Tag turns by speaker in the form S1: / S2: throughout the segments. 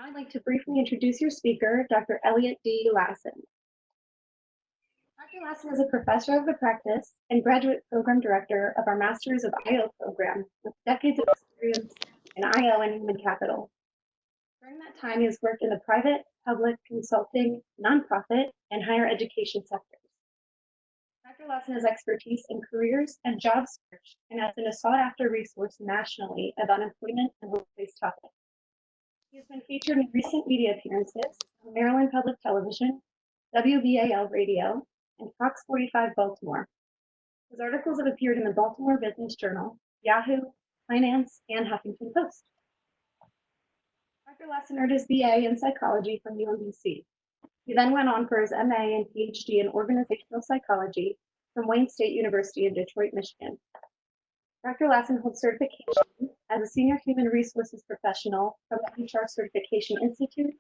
S1: I'd like to briefly introduce your speaker, Dr. Elliot D. Lasson. Dr. Lasson is a professor of the practice and graduate program director of our Masters of IO program with decades of experience in IO and human capital. During that time, he has worked in the private, public, consulting, nonprofit, and higher education sectors. Dr. Lasson has expertise in careers and job search and has been a sought-after resource nationally of unemployment and workplace topics. He has been featured in recent media appearances on Maryland Public Television, WBAL Radio, and Fox 45 Baltimore. His articles have appeared in the Baltimore Business Journal, Yahoo, Finance, and Huffington Post. Dr. Lasson earned his BA in psychology from UMBC. He then went on for his MA and PhD in organizational psychology from Wayne State University in Detroit, Michigan. Dr. Lasson holds certification as a senior human resources professional from the HR Certification Institute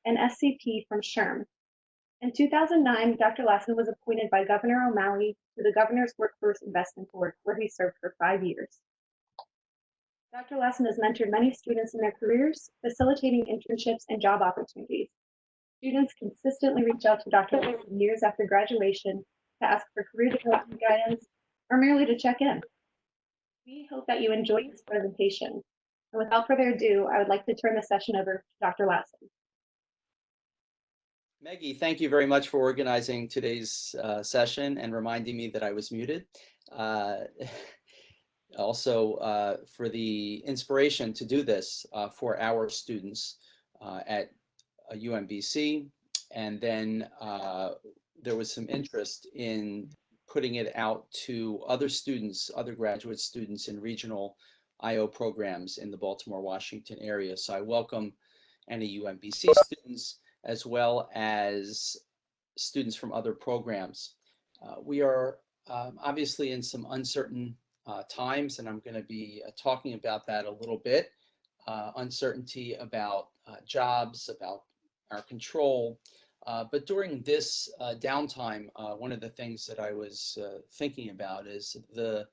S1: and SCP from SHRM. In 2009, Dr. Lasson was appointed by Governor O'Malley to the Governor's Workforce Investment Board, where he served for 5 years. Dr. Lasson has mentored many students in their careers, facilitating internships and job opportunities. Students consistently reach out to Dr. Lasson years after graduation to ask for career development guidance or merely to check in. We hope that you enjoyed this presentation. And without further ado, I would like to turn the session over to Dr. Lasson.
S2: Maggie, thank you very much for organizing today's session and reminding me that I was muted. Also for the inspiration to do this for our students at UMBC. And then there was some interest in putting it out to other students, other graduate students in regional IO programs in the Baltimore, Washington area. So I welcome any UMBC students as well as students from other programs. We are obviously in some uncertain times, and I'm going to be talking about that a little bit. Uncertainty about jobs, about our control. But during this downtime, one of the things that I was thinking about is the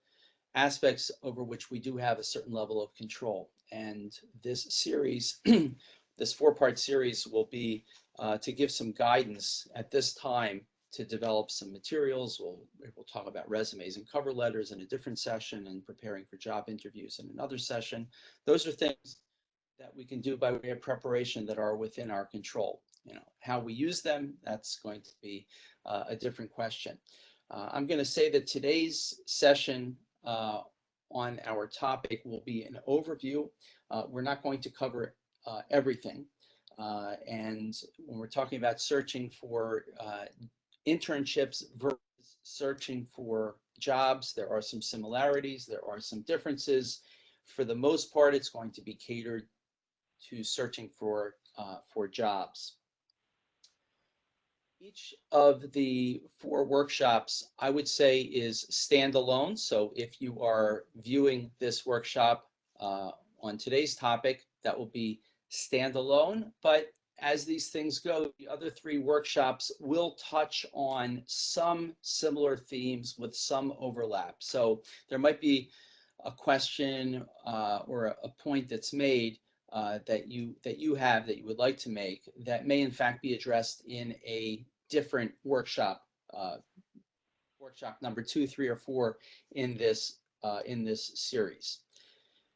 S2: aspects over which we do have a certain level of control. And this series, this 4-part series will be to give some guidance at this time to develop some materials. We'll talk about resumes and cover letters in a different session and preparing for job interviews in another session. Those are things that we can do by way of preparation that are within our control. You know, how we use them, that's going to be a different question. I'm going to say that today's session on our topic will be an overview. We're not going to cover everything. And when we're talking about searching for internships versus searching for jobs, there are some similarities, there are some differences. For the most part, it's going to be catered to searching for jobs. Each of the 4 workshops, I would say, is standalone. So if you are viewing this workshop on today's topic, that will be standalone. But as these things go, the other 3 workshops will touch on some similar themes with some overlap. So there might be a question or a point that's made that you would like to make that may in fact be addressed in a different workshop, workshop number 2, 3, or 4 in this series.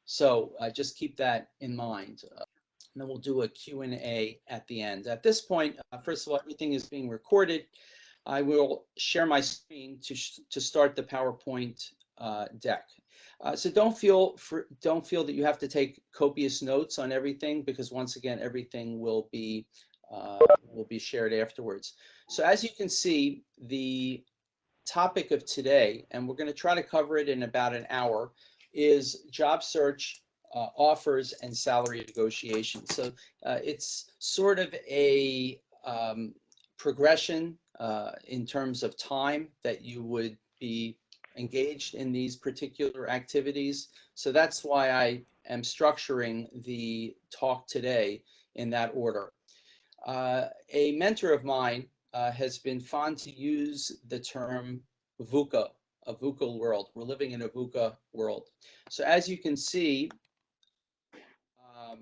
S2: So just keep that in mind. And then we'll do a Q&A at the end. At this point, first of all, everything is being recorded. I will share my screen to start the PowerPoint deck. So don't feel that you have to take copious notes on everything, because once again, everything will be shared afterwards. So as you can see, the topic of today, and we're going to try to cover it in about an hour, is job search, offers, and salary negotiation. So it's sort of a progression in terms of time that you would be engaged in these particular activities. So that's why I am structuring the talk today in that order. A mentor of mine has been fond to use the term VUCCA, a VUCCA world. We're living in a VUCCA world. So as you can see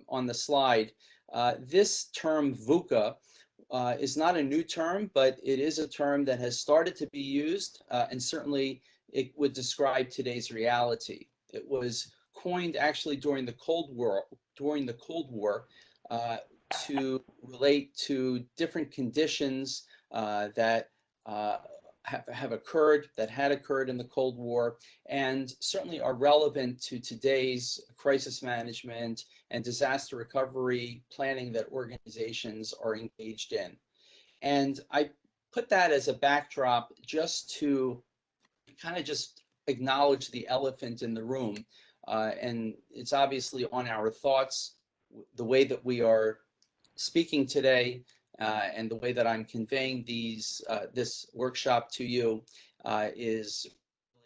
S2: on the slide, This term VUCCA is not a new term, but it is a term that has started to be used, and certainly it would describe today's reality. It was coined actually during the Cold War, uh, to relate to different conditions that have occurred, that had occurred in the Cold War, and certainly are relevant to today's crisis management and disaster recovery planning that organizations are engaged in. And I put that as a backdrop just to kind of just acknowledge the elephant in the room. And it's obviously on our thoughts, the way that we are speaking today, and the way that I'm conveying this workshop to you is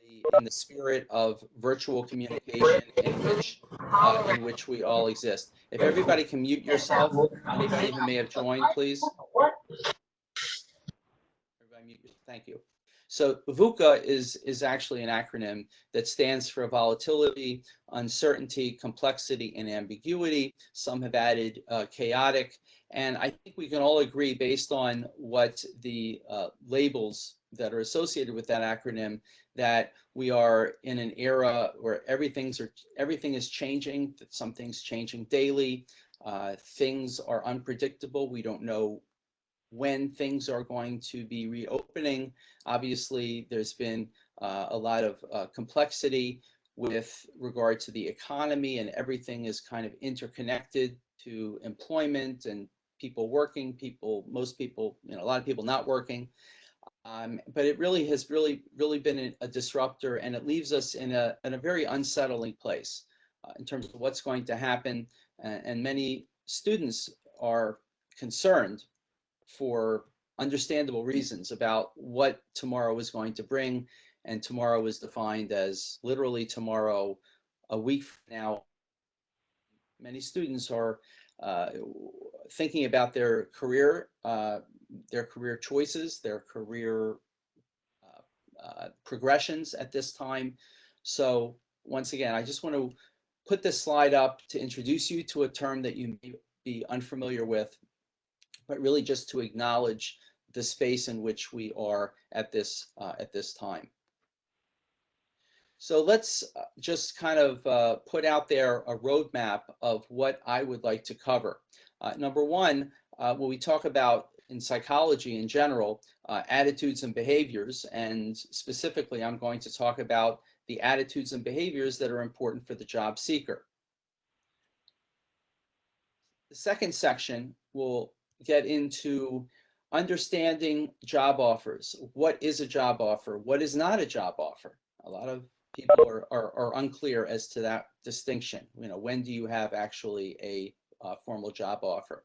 S2: really in the spirit of virtual communication in which we all exist. If everybody can mute yourself, anybody who may have joined, please. Everybody mute yourself. Thank you. So VUCA is actually an acronym that stands for volatility, uncertainty, complexity, and ambiguity. Some have added chaotic. And I think we can all agree, based on what the labels that are associated with that acronym, that we are in an era where everything is changing, that something's changing daily. Things are unpredictable. We don't know when things are going to be reopening. Obviously, there's been a lot of complexity with regard to the economy, and everything is kind of interconnected to employment and people working, most people, a lot of people not working. But it really has really been a disruptor, and it leaves us in a very unsettling place in terms of what's going to happen. And many students are concerned, for understandable reasons, about what tomorrow is going to bring. And tomorrow is defined as literally tomorrow, a week from now. Many students are thinking about their career choices, their career progressions at this time. So once again, I just want to put this slide up to introduce you to a term that you may be unfamiliar with, but really just to acknowledge the space in which we are at this time. So let's just kind of put out there a roadmap of what I would like to cover. Number one, when we talk about in psychology in general, attitudes and behaviors, and specifically I'm going to talk about the attitudes and behaviors that are important for the job seeker. The second section will get into understanding job offers. What is a job offer? What is not a job offer? A lot of people are unclear as to that distinction. When do you have actually a formal job offer?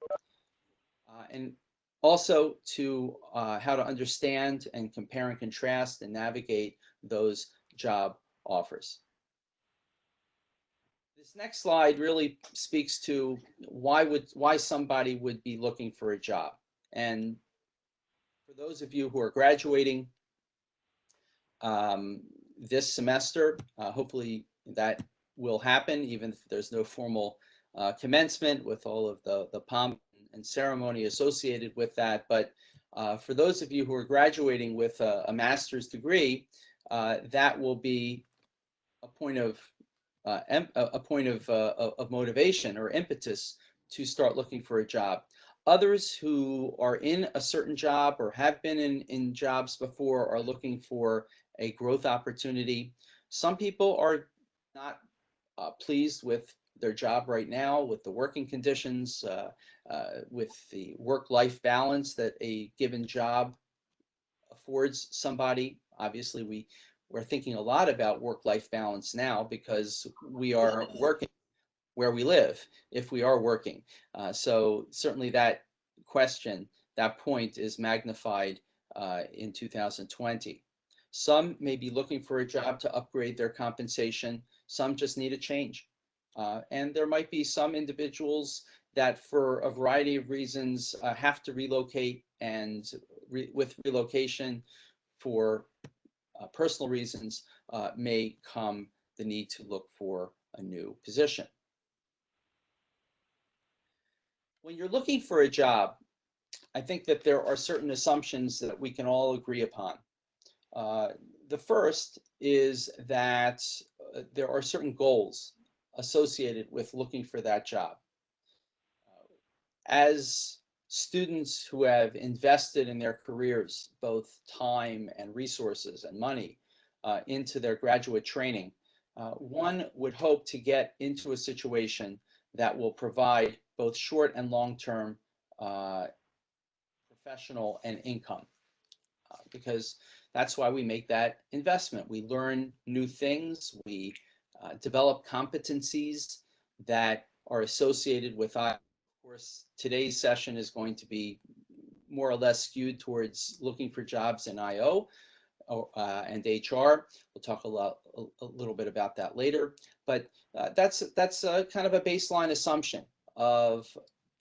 S2: And also to how to understand and compare and contrast and navigate those job offers. This next slide really speaks to why somebody would be looking for a job. And for those of you who are graduating this semester, hopefully that will happen, even if there's no formal commencement with all of the pomp and ceremony associated with that. But for those of you who are graduating with a master's degree, that will be a point of motivation or impetus to start looking for a job. Others who are in a certain job or have been in jobs before are looking for a growth opportunity. Some people are not pleased with their job right now, with the working conditions, with the work-life balance that a given job affords somebody. Obviously, we're thinking a lot about work-life balance now because we are working where we live, if we are working. So certainly that question, that point is magnified in 2020. Some may be looking for a job to upgrade their compensation. Some just need a change. And there might be some individuals that for a variety of reasons have to relocate, and with relocation for personal reasons may come the need to look for a new position. When you're looking for a job, I think that there are certain assumptions that we can all agree upon. Uh, the first is that there are certain goals associated with looking for that job. As students who have invested in their careers, both time and resources and money into their graduate training, one would hope to get into a situation that will provide both short and long-term uh, professional and income, because that's why we make that investment. We learn new things, we develop competencies that are associated with I O. Of course, today's session is going to be more or less skewed towards looking for jobs in IO and HR. We'll talk a little bit about that later, but that's kind of a baseline assumption of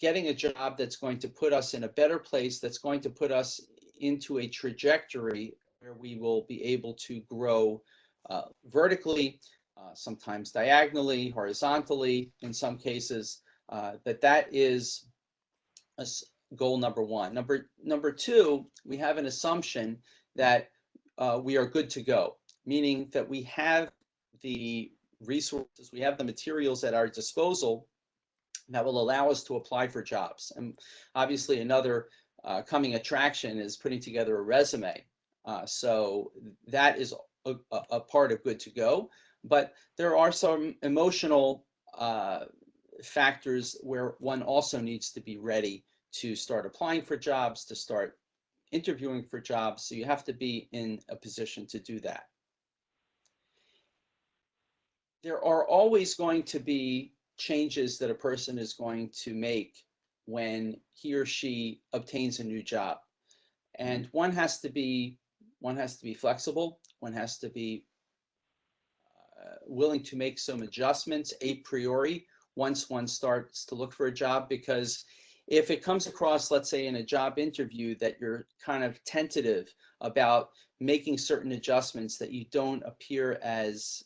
S2: getting a job that's going to put us in a better place, that's going to put us into a trajectory where we will be able to grow vertically, sometimes diagonally, horizontally, in some cases. That is a goal number one. Number two, we have an assumption that we are good to go, meaning that we have the resources, we have the materials at our disposal that will allow us to apply for jobs. And obviously another coming attraction is putting together a resume. So that is a part of good to go, but there are some emotional factors where one also needs to be ready to start applying for jobs, to start interviewing for jobs. So you have to be in a position to do that. There are always going to be changes that a person is going to make when he or she obtains a new job. And one has to be flexible, one has to be willing to make some adjustments a priori once one starts to look for a job, because if it comes across, let's say in a job interview, that you're kind of tentative about making certain adjustments, that you don't appear as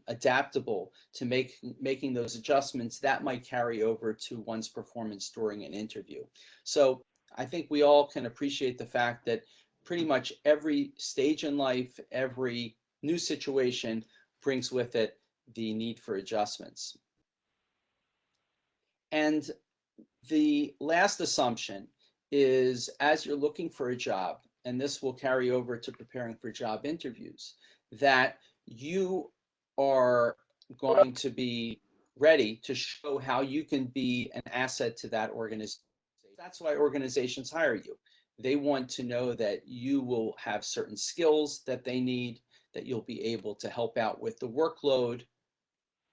S2: adaptable to making those adjustments, that might carry over to one's performance during an interview. So I think we all can appreciate the fact that pretty much every stage in life, every new situation brings with it the need for adjustments. And the last assumption is, as you're looking for a job, and this will carry over to preparing for job interviews, that you are going to be ready to show how you can be an asset to that organization. That's why organizations hire you. They want to know that you will have certain skills that they need, that you'll be able to help out with the workload.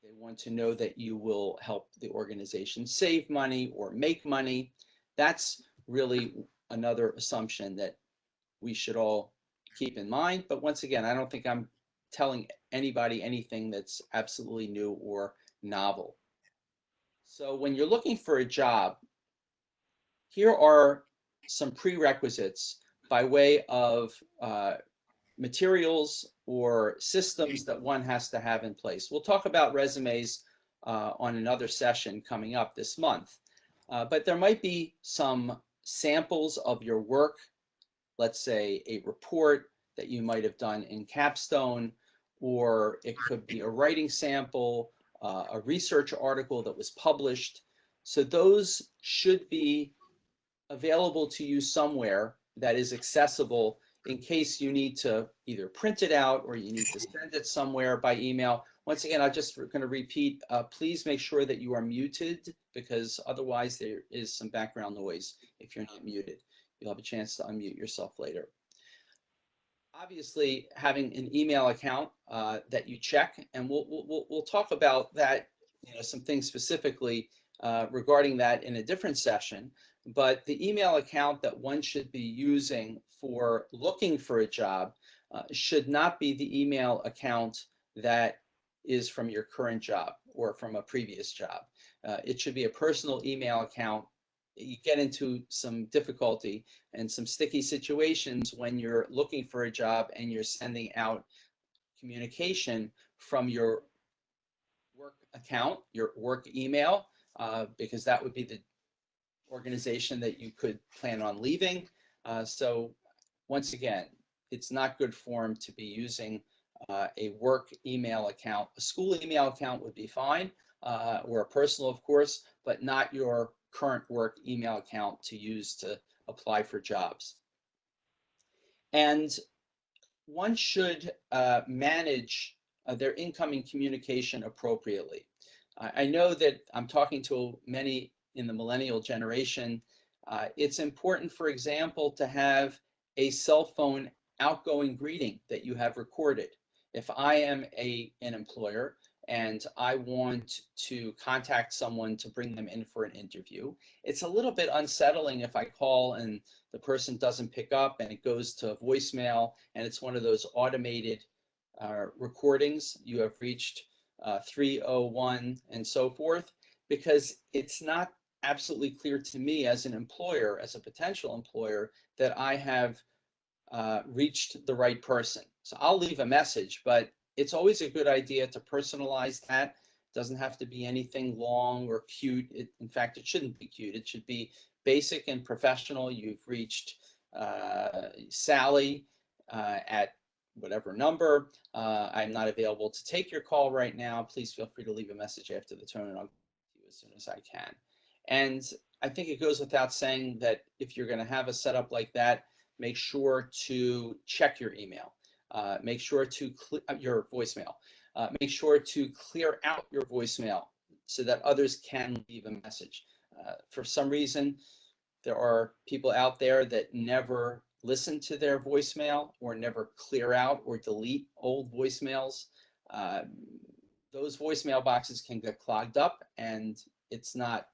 S2: They want to know that you will help the organization save money or make money. That's really another assumption that we should all keep in mind. But once again, I don't think I'm telling anybody anything that's absolutely new or novel. So when you're looking for a job, here are some prerequisites by way of materials or systems that one has to have in place. We'll talk about resumes on another session coming up this month, but there might be some samples of your work, let's say a report that you might have done in capstone, or it could be a writing sample, a research article that was published. So those should be available to you somewhere that is accessible in case you need to either print it out or you need to send it somewhere by email. Once again, I'm just going to repeat, please make sure that you are muted, because otherwise there is some background noise if you're not muted. You'll have a chance to unmute yourself later. Obviously, having an email account that you check, and we'll talk about that, some things specifically regarding that in a different session. But the email account that one should be using for looking for a job should not be the email account that is from your current job or from a previous job. It should be a personal email account. You get into some difficulty and some sticky situations when you're looking for a job and you're sending out communication from your work account, your work email, because that would be the organization that you could plan on leaving. So once again, it's not good form to be using a work email account. A school email account would be fine, or a personal, of course, but not your current work email account to use to apply for jobs. And one should manage their incoming communication appropriately. I know that I'm talking to many in the millennial generation. It's important, for example, to have a cell phone outgoing greeting that you have recorded. If I am an employer and I want to contact someone to bring them in for an interview, it's a little bit unsettling if I call and the person doesn't pick up and it goes to voicemail and it's one of those automated recordings. You have reached 301 and so forth, because it's not absolutely clear to me as an employer, as a potential employer, that I have reached the right person. So I'll leave a message, but it's always a good idea to personalize that. It doesn't have to be anything long or cute. In fact, it shouldn't be cute. It should be basic and professional. You've reached Sally at whatever number. I'm not available to take your call right now. Please feel free to leave a message after the tone and I'll get to you as soon as I can. And I think it goes without saying that if you're going to have a setup like that, make sure to check your email. Make sure to your voicemail. Make sure to clear out your voicemail so that others can leave a message. For some reason, there are people out there that never listen to their voicemail or never clear out or delete old voicemails. Uh, those voicemail boxes can get clogged up, and it's not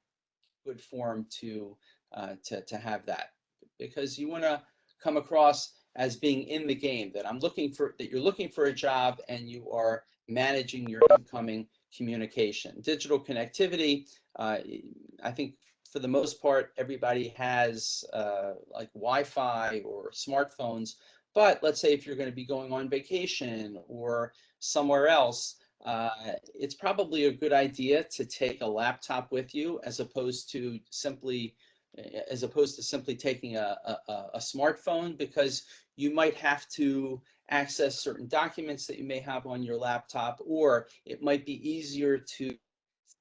S2: good form to have that, because you want to come across as being in the game, that you're looking for a job and you are managing your incoming communication. Digital connectivity, I think for the most part, everybody has like Wi-Fi or smartphones, but let's say if you're going to be going on vacation or somewhere else, it's probably a good idea to take a laptop with you as opposed to simply taking a smartphone, because you might have to access certain documents that you may have on your laptop, or it might be easier to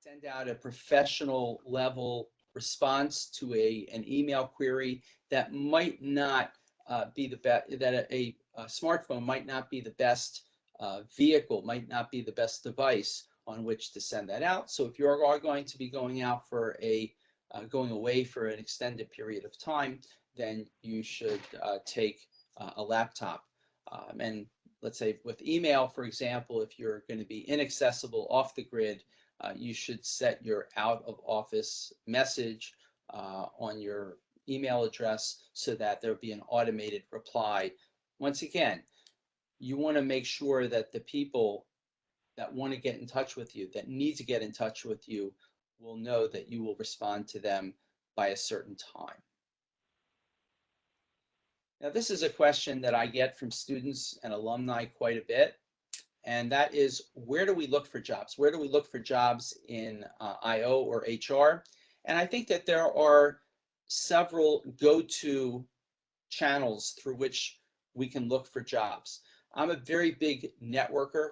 S2: send out a professional level response to an email query that might not be the best, that a smartphone might not be the best vehicle, might not be the best device on which to send that out. So if you are going to be going out for going away for an extended period of time, then you should take a laptop. And let's say with email, for example, if you're going to be inaccessible, off the grid, you should set your out of office message on your email address so that there'll be an automated reply. Once again, you want to make sure that the people that want to get in touch with you, that need to get in touch with you, will know that you will respond to them by a certain time. Now, this is a question that I get from students and alumni quite a bit, and that is, where do we look for jobs? Where do we look for jobs in IO or HR? And I think that there are several go-to channels through which we can look for jobs. I'm a very big networker,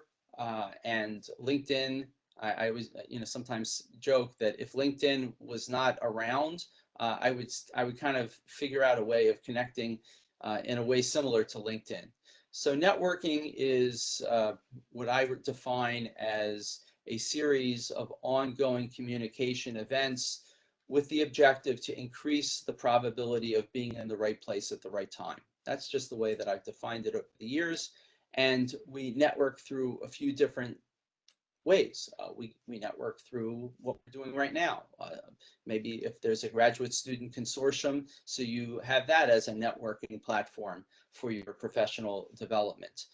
S2: and LinkedIn, I always, sometimes joke that if LinkedIn was not around, I would kind of figure out a way of connecting in a way similar to LinkedIn. So networking is what I would define as a series of ongoing communication events with the objective to increase the probability of being in the right place at the right time. That's just the way that I've defined it over the years. And we network through a few different ways. We network through what we're doing right now. Maybe if there's a graduate student consortium, so you have that as a networking platform for your professional development.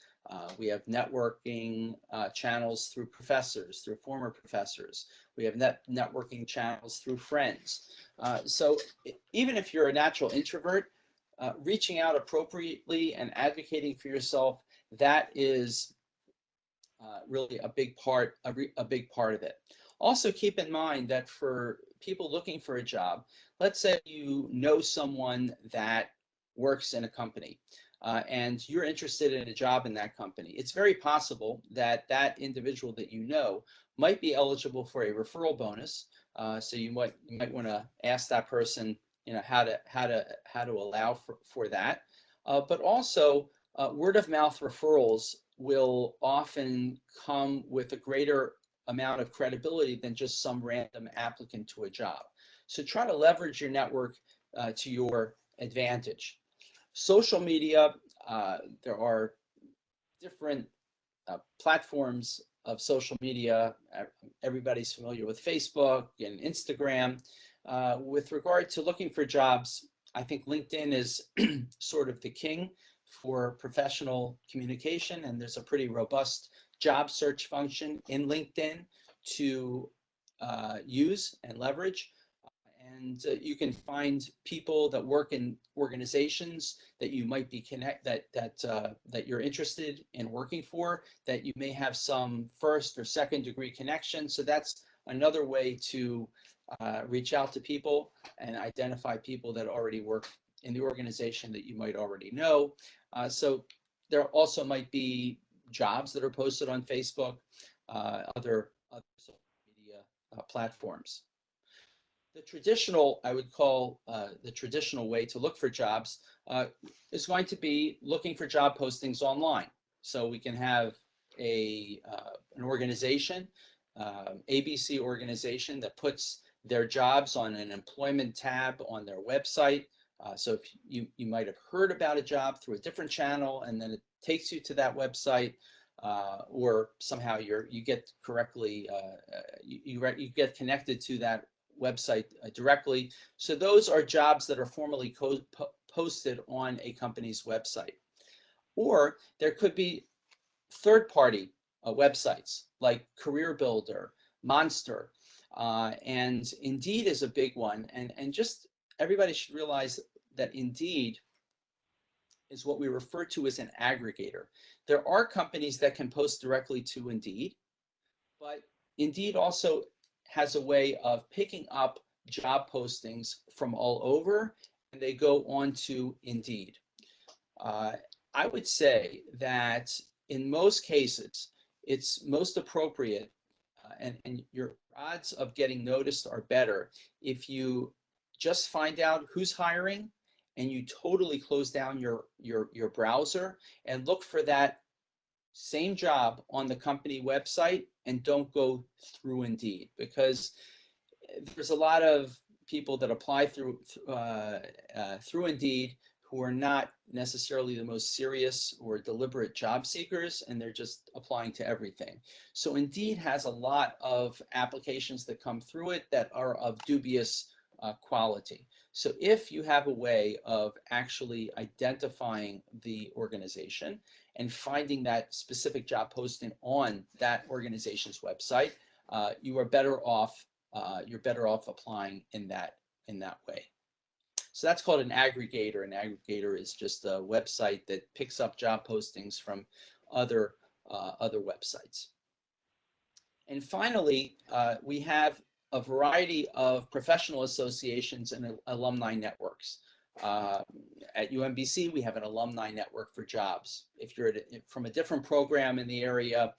S2: We have networking channels through professors, through former professors. We have networking channels through friends. So even if you're a natural introvert, reaching out appropriately and advocating for yourself, that is really a big part of it. Also keep in mind that for people looking for a job, let's say you know someone that works in a company and you're interested in a job in that company. It's very possible that that individual that you know might be eligible for a referral bonus. So you might want to ask that person, how to allow for that. But also, word of mouth referrals will often come with a greater amount of credibility than just some random applicant to a job. So try to leverage your network to your advantage. Social media, there are different platforms of social media. Everybody's familiar with Facebook and Instagram. With regard to looking for jobs, I think LinkedIn is sort of the king for professional communication, and there's a pretty robust job search function in LinkedIn to use and leverage. And you can find people that work in organizations that you might be that you're interested in working for, that you may have some first or second degree connection. So that's another way to reach out to people and identify people that already work in the organization that you might already know. So there also might be jobs that are posted on Facebook, other social media platforms. The traditional, I would call the traditional way to look for jobs is going to be looking for job postings online. So we can have an organization, ABC organization, that puts their jobs on an employment tab on their website. So if you might have heard about a job through a different channel, and then it takes you to that website, or somehow you get correctly you get connected to that website directly. So those are jobs that are formally posted on a company's website. Or there could be third-party websites like Career Builder, Monster, and Indeed is a big one. And just everybody should realize that Indeed is what we refer to as an aggregator. There are companies that can post directly to Indeed, but Indeed also has a way of picking up job postings from all over, and they go on to Indeed. Uh, I would say that in most cases, it's most appropriate, and your odds of getting noticed are better if you just find out who's hiring and you totally close down your browser and look for that same job on the company website and don't go through Indeed, because there's a lot of people that apply through Indeed who are not necessarily the most serious or deliberate job seekers, and they're just applying to everything. So Indeed has a lot of applications that come through it that are of dubious quality. So if you have a way of actually identifying the organization and finding that specific job posting on that organization's website, you are better off. You're better off applying in that way. So that's called an aggregator. An aggregator is just a website that picks up job postings from other other websites. And finally, we have a variety of professional associations and alumni networks. Uh, at UMBC, we have an alumni network for jobs. If you're from a different program in the area,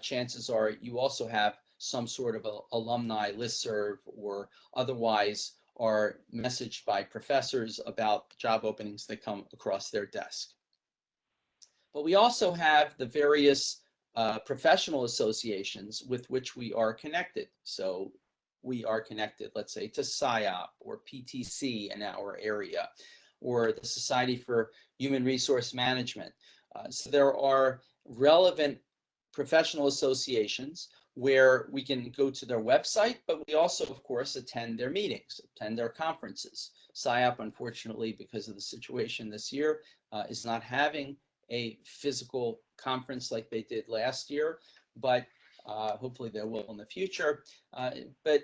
S2: chances are you also have some sort of alumni listserv, or otherwise are messaged by professors about job openings that come across their desk. But we also have the various professional associations with which we are connected. So we are connected, let's say, to SIOP or PTC in our area, or the Society for Human Resource Management. So there are relevant professional associations where we can go to their website, but we also, of course, attend their meetings, attend their conferences. SIOP, unfortunately, because of the situation this year, is not having a physical conference like they did last year, but hopefully they will in the future. But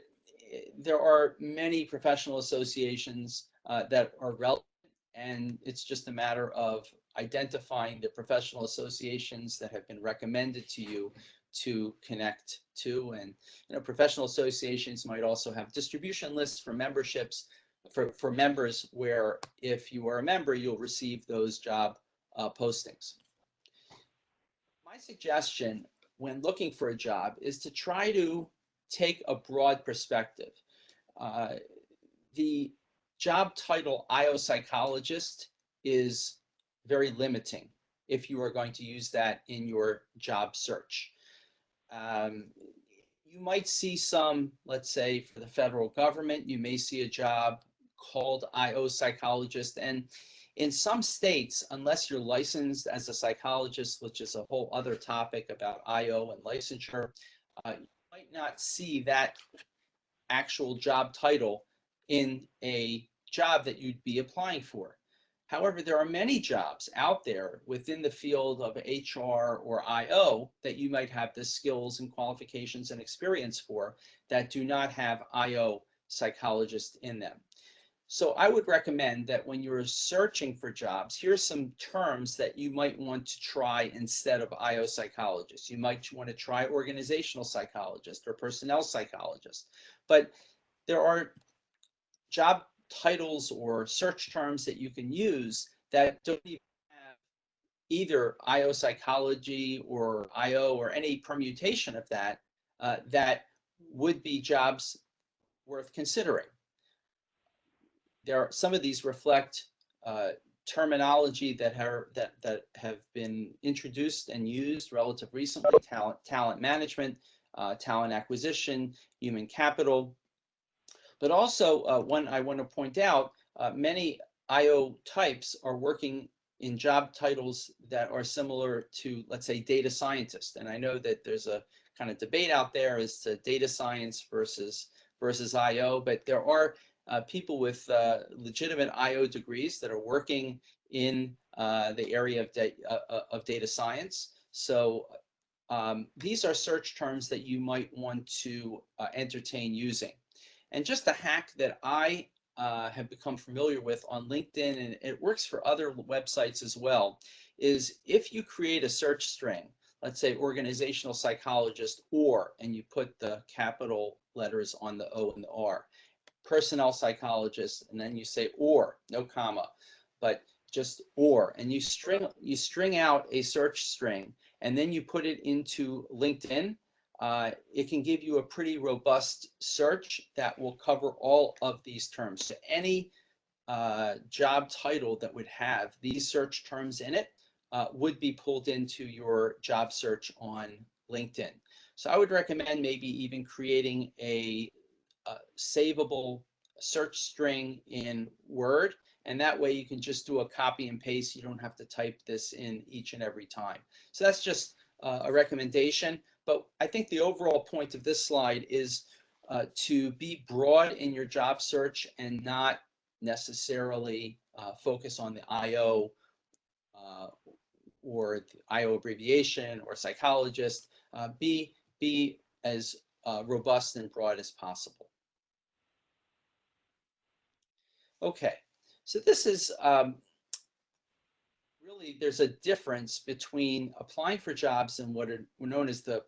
S2: there are many professional associations that are relevant, and it's just a matter of identifying the professional associations that have been recommended to you to connect to. And professional associations might also have distribution lists for memberships. for members, where if you are a member, you'll receive those job postings. My suggestion when looking for a job is to try to take a broad perspective. Uh, the job title IO psychologist is very limiting if you are going to use that in your job search. Um, you might see some, let's say for the federal government, you may see a job called IO psychologist. And in some states, unless you're licensed as a psychologist, which is a whole other topic about IO and licensure, you might not see that actual job title in a job that you'd be applying for. However, there are many jobs out there within the field of HR or IO that you might have the skills and qualifications and experience for that do not have IO psychologists in them. So I would recommend that when you're searching for jobs, here's some terms that you might want to try instead of IO psychologist. You might want to try organizational psychologist or personnel psychologist. But there are job titles or search terms that you can use that don't even have either IO psychology or IO or any permutation of that, that would be jobs worth considering. There are some of these reflect terminology that have been introduced and used relative recently: talent management, talent acquisition, human capital. But also, one I want to point out, many IO types are working in job titles that are similar to, let's say, data scientist. And I know that there's a kind of debate out there as to data science versus IO, but there are people with legitimate IO degrees that are working in the area of data science. So these are search terms that you might want to entertain using. And just a hack that I have become familiar with on LinkedIn, and it works for other websites as well, is if you create a search string, let's say organizational psychologist, or, and you put the capital letters on the O and the R, personnel psychologist, and then you say or, no comma, but just or, and you string out a search string, and then you put it into LinkedIn. It can give you a pretty robust search that will cover all of these terms. So any job title that would have these search terms in it would be pulled into your job search on LinkedIn. So I would recommend maybe even creating a savable search string in Word, and that way you can just do a copy and paste. You don't have to type this in each and every time. So that's just a recommendation, but I think the overall point of this slide is to be broad in your job search and not necessarily focus on the IO or the IO abbreviation or psychologist. Be as robust and broad as possible. Okay, so this is really, there's a difference between applying for jobs in what are known as the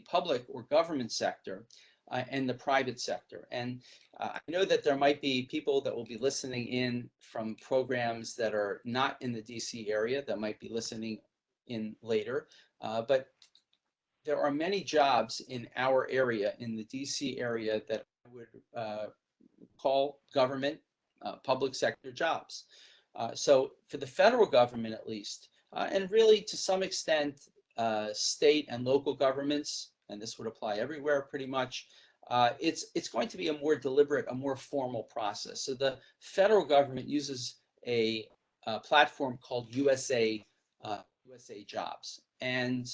S2: public or government sector and the private sector. And I know that there might be people that will be listening in from programs that are not in the DC area that might be listening in later, but there are many jobs in our area, in the DC area, that I would call government public sector jobs. So for the federal government, at least, and really to some extent, state and local governments, and this would apply everywhere pretty much, it's going to be a more deliberate, a more formal process. So the federal government uses a platform called USA Jobs, and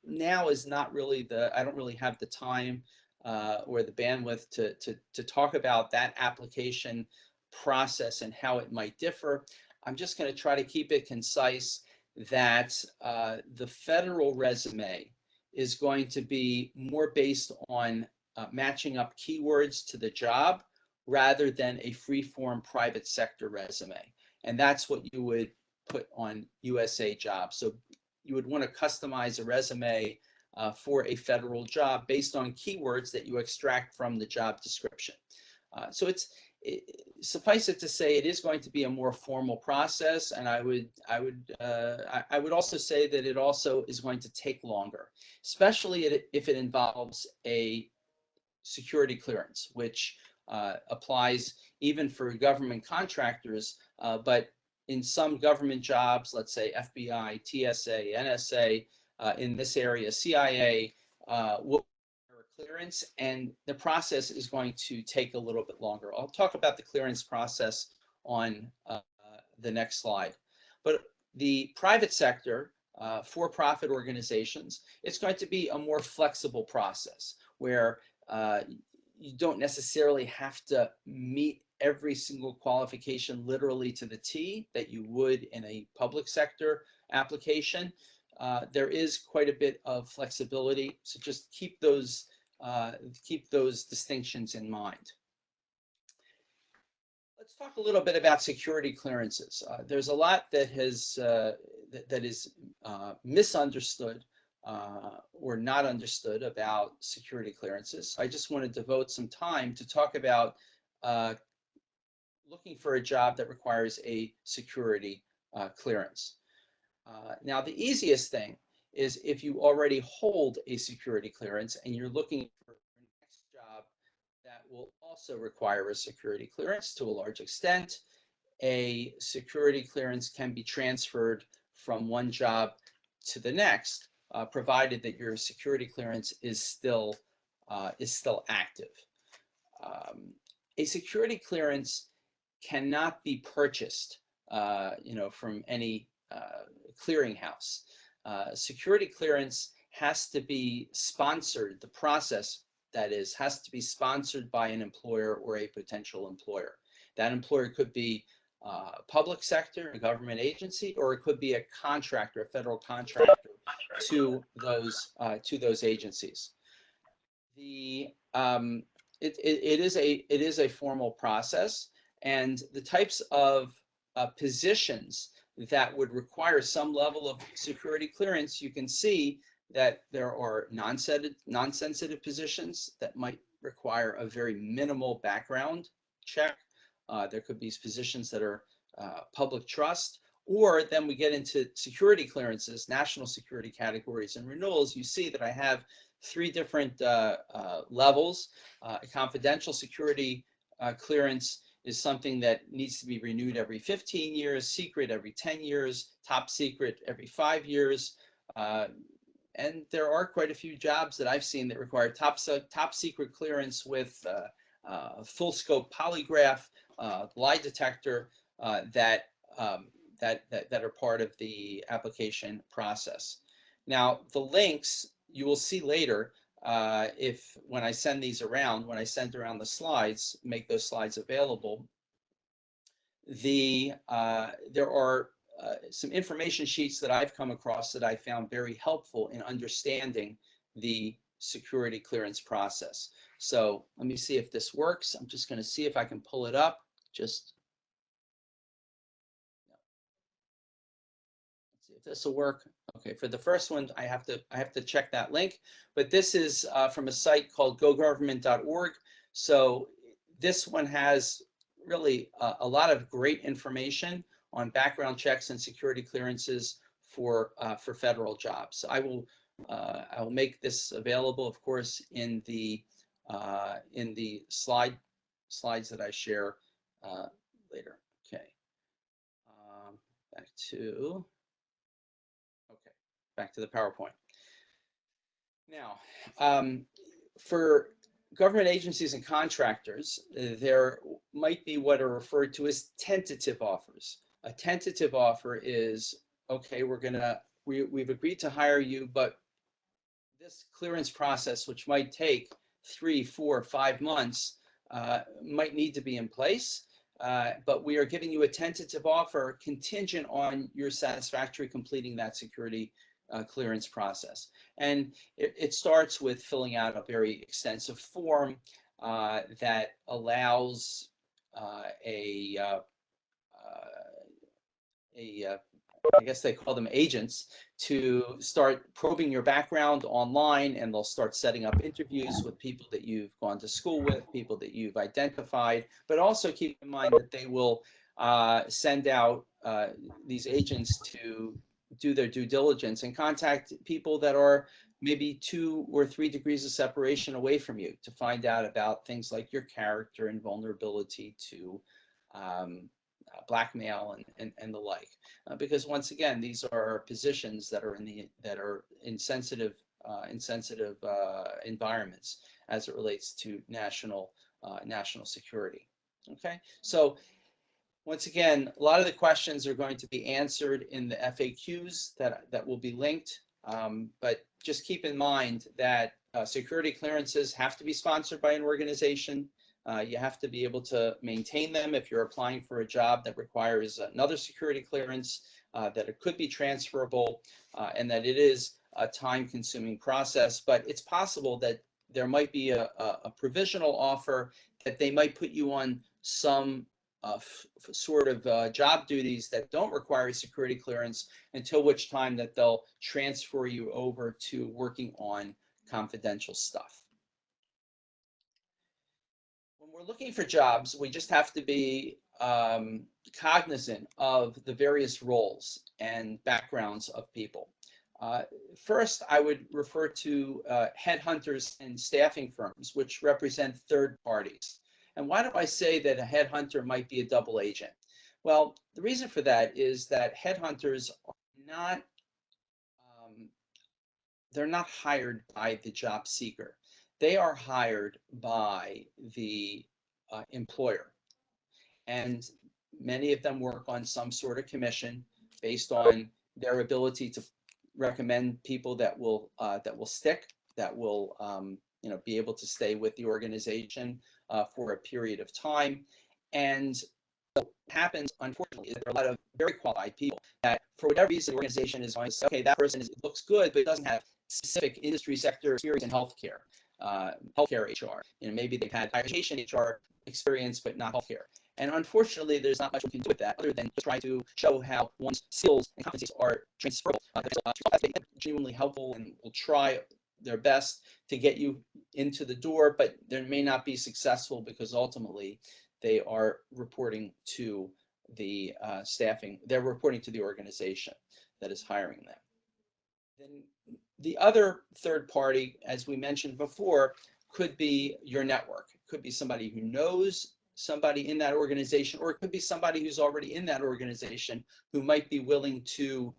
S2: now is not really I don't really have the time or the bandwidth to talk about that application process and how it might differ. I'm just going to try to keep it concise that the federal resume is going to be more based on matching up keywords to the job rather than a free-form private sector resume. And that's what you would put on USA Jobs. So you would want to customize a resume for a federal job based on keywords that you extract from the job description. So suffice it to say, it is going to be a more formal process, and I would also say that it also is going to take longer, especially if it involves a security clearance, which applies even for government contractors, but in some government jobs, let's say FBI, TSA, NSA, in this area, CIA, will require a clearance, and the process is going to take a little bit longer. I'll talk about the clearance process on the next slide. But the private sector, for-profit organizations, it's going to be a more flexible process where you don't necessarily have to meet every single qualification literally to the T that you would in a public sector application. There is quite a bit of flexibility, so just keep those distinctions in mind. Let's talk a little bit about security clearances. There's a lot that has that is misunderstood or not understood about security clearances. I just want to devote some time to talk about looking for a job that requires a security clearance. Now, the easiest thing is if you already hold a security clearance and you're looking for your next job that will also require a security clearance to a large extent. A security clearance can be transferred from one job to the next, provided that your security clearance is still active. A security clearance cannot be purchased, from any clearinghouse. Security clearance has to be sponsored. The process, that is, has to be sponsored by an employer or a potential employer. That employer could be public sector, a government agency, or it could be a contractor, a federal contractor to those agencies. It is a formal process, and the types of positions that would require some level of security clearance, you can see that there are non-sensitive positions that might require a very minimal background check. There could be positions that are public trust, or then we get into security clearances, national security categories and renewals. You see that I have three different levels. A confidential security clearance is something that needs to be renewed every 15 years, secret every 10 years, top secret every 5 years. And there are quite a few jobs that I've seen that require top secret clearance with full scope polygraph, lie detector that are part of the application process. Now, the links you will see later, when I send these around, when I send around the slides, make those slides available. There are some information sheets that I've come across that I found very helpful in understanding the security clearance process. So let me see if this works. I'm just going to see if I can pull it up. Let's see if this will work. Okay, for the first one, I have to check that link, but this is from a site called gogovernment.org. So this one has really a lot of great information on background checks and security clearances for federal jobs. I will make this available, of course, in the slides that I share later. Okay, back to the PowerPoint. Now, for government agencies and contractors, there might be what are referred to as tentative offers. A tentative offer is, okay, we've agreed to hire you, but this clearance process, which might take 3, 4, 5 months, might need to be in place. But we are giving you a tentative offer contingent on your satisfactory completing that security clearance process. And it starts with filling out a very extensive form that allows I guess they call them agents, to start probing your background online, and they'll start setting up interviews with people that you've gone to school with, people that you've identified, but also keep in mind that they will send out these agents to do their due diligence and contact people that are maybe 2 or 3 degrees of separation away from you to find out about things like your character and vulnerability to um, blackmail and the like. Because once again, these are positions that are in sensitive environments as it relates to national security. Okay, so once again, a lot of the questions are going to be answered in the FAQs that will be linked, but just keep in mind that security clearances have to be sponsored by an organization. You have to be able to maintain them if you're applying for a job that requires another security clearance, that it could be transferable, and that it is a time-consuming process. But it's possible that there might be a provisional offer that they might put you on some sort of job duties that don't require a security clearance, until which time that they'll transfer you over to working on confidential stuff. When we're looking for jobs, we just have to be cognizant of the various roles and backgrounds of people. Uh, First, I would refer to headhunters and staffing firms, which represent third parties. And why do I say that a headhunter might be a double agent? Well, the reason for that is that headhunters are not um, they're not hired by the job seeker. They are hired by the employer. And many of them work on some sort of commission based on their ability to recommend people that will stick, that will be able to stay with the organization for a period of time. And what happens, unfortunately, is there are a lot of very qualified people that, for whatever reason, the organization is going to say, okay, that person looks good, but it doesn't have specific industry sector experience in healthcare, healthcare HR. Maybe they've had higher education HR experience, but not healthcare. And unfortunately, there's not much we can do with that other than just try to show how one's skills and competencies are transferable. That's genuinely helpful, and will try their best to get you into the door, but they may not be successful because ultimately they are reporting to the staffing, they're reporting to the organization that is hiring them. Then the other third party, as we mentioned before, could be your network. It could be somebody who knows somebody in that organization, or it could be somebody who's already in that organization who might be willing to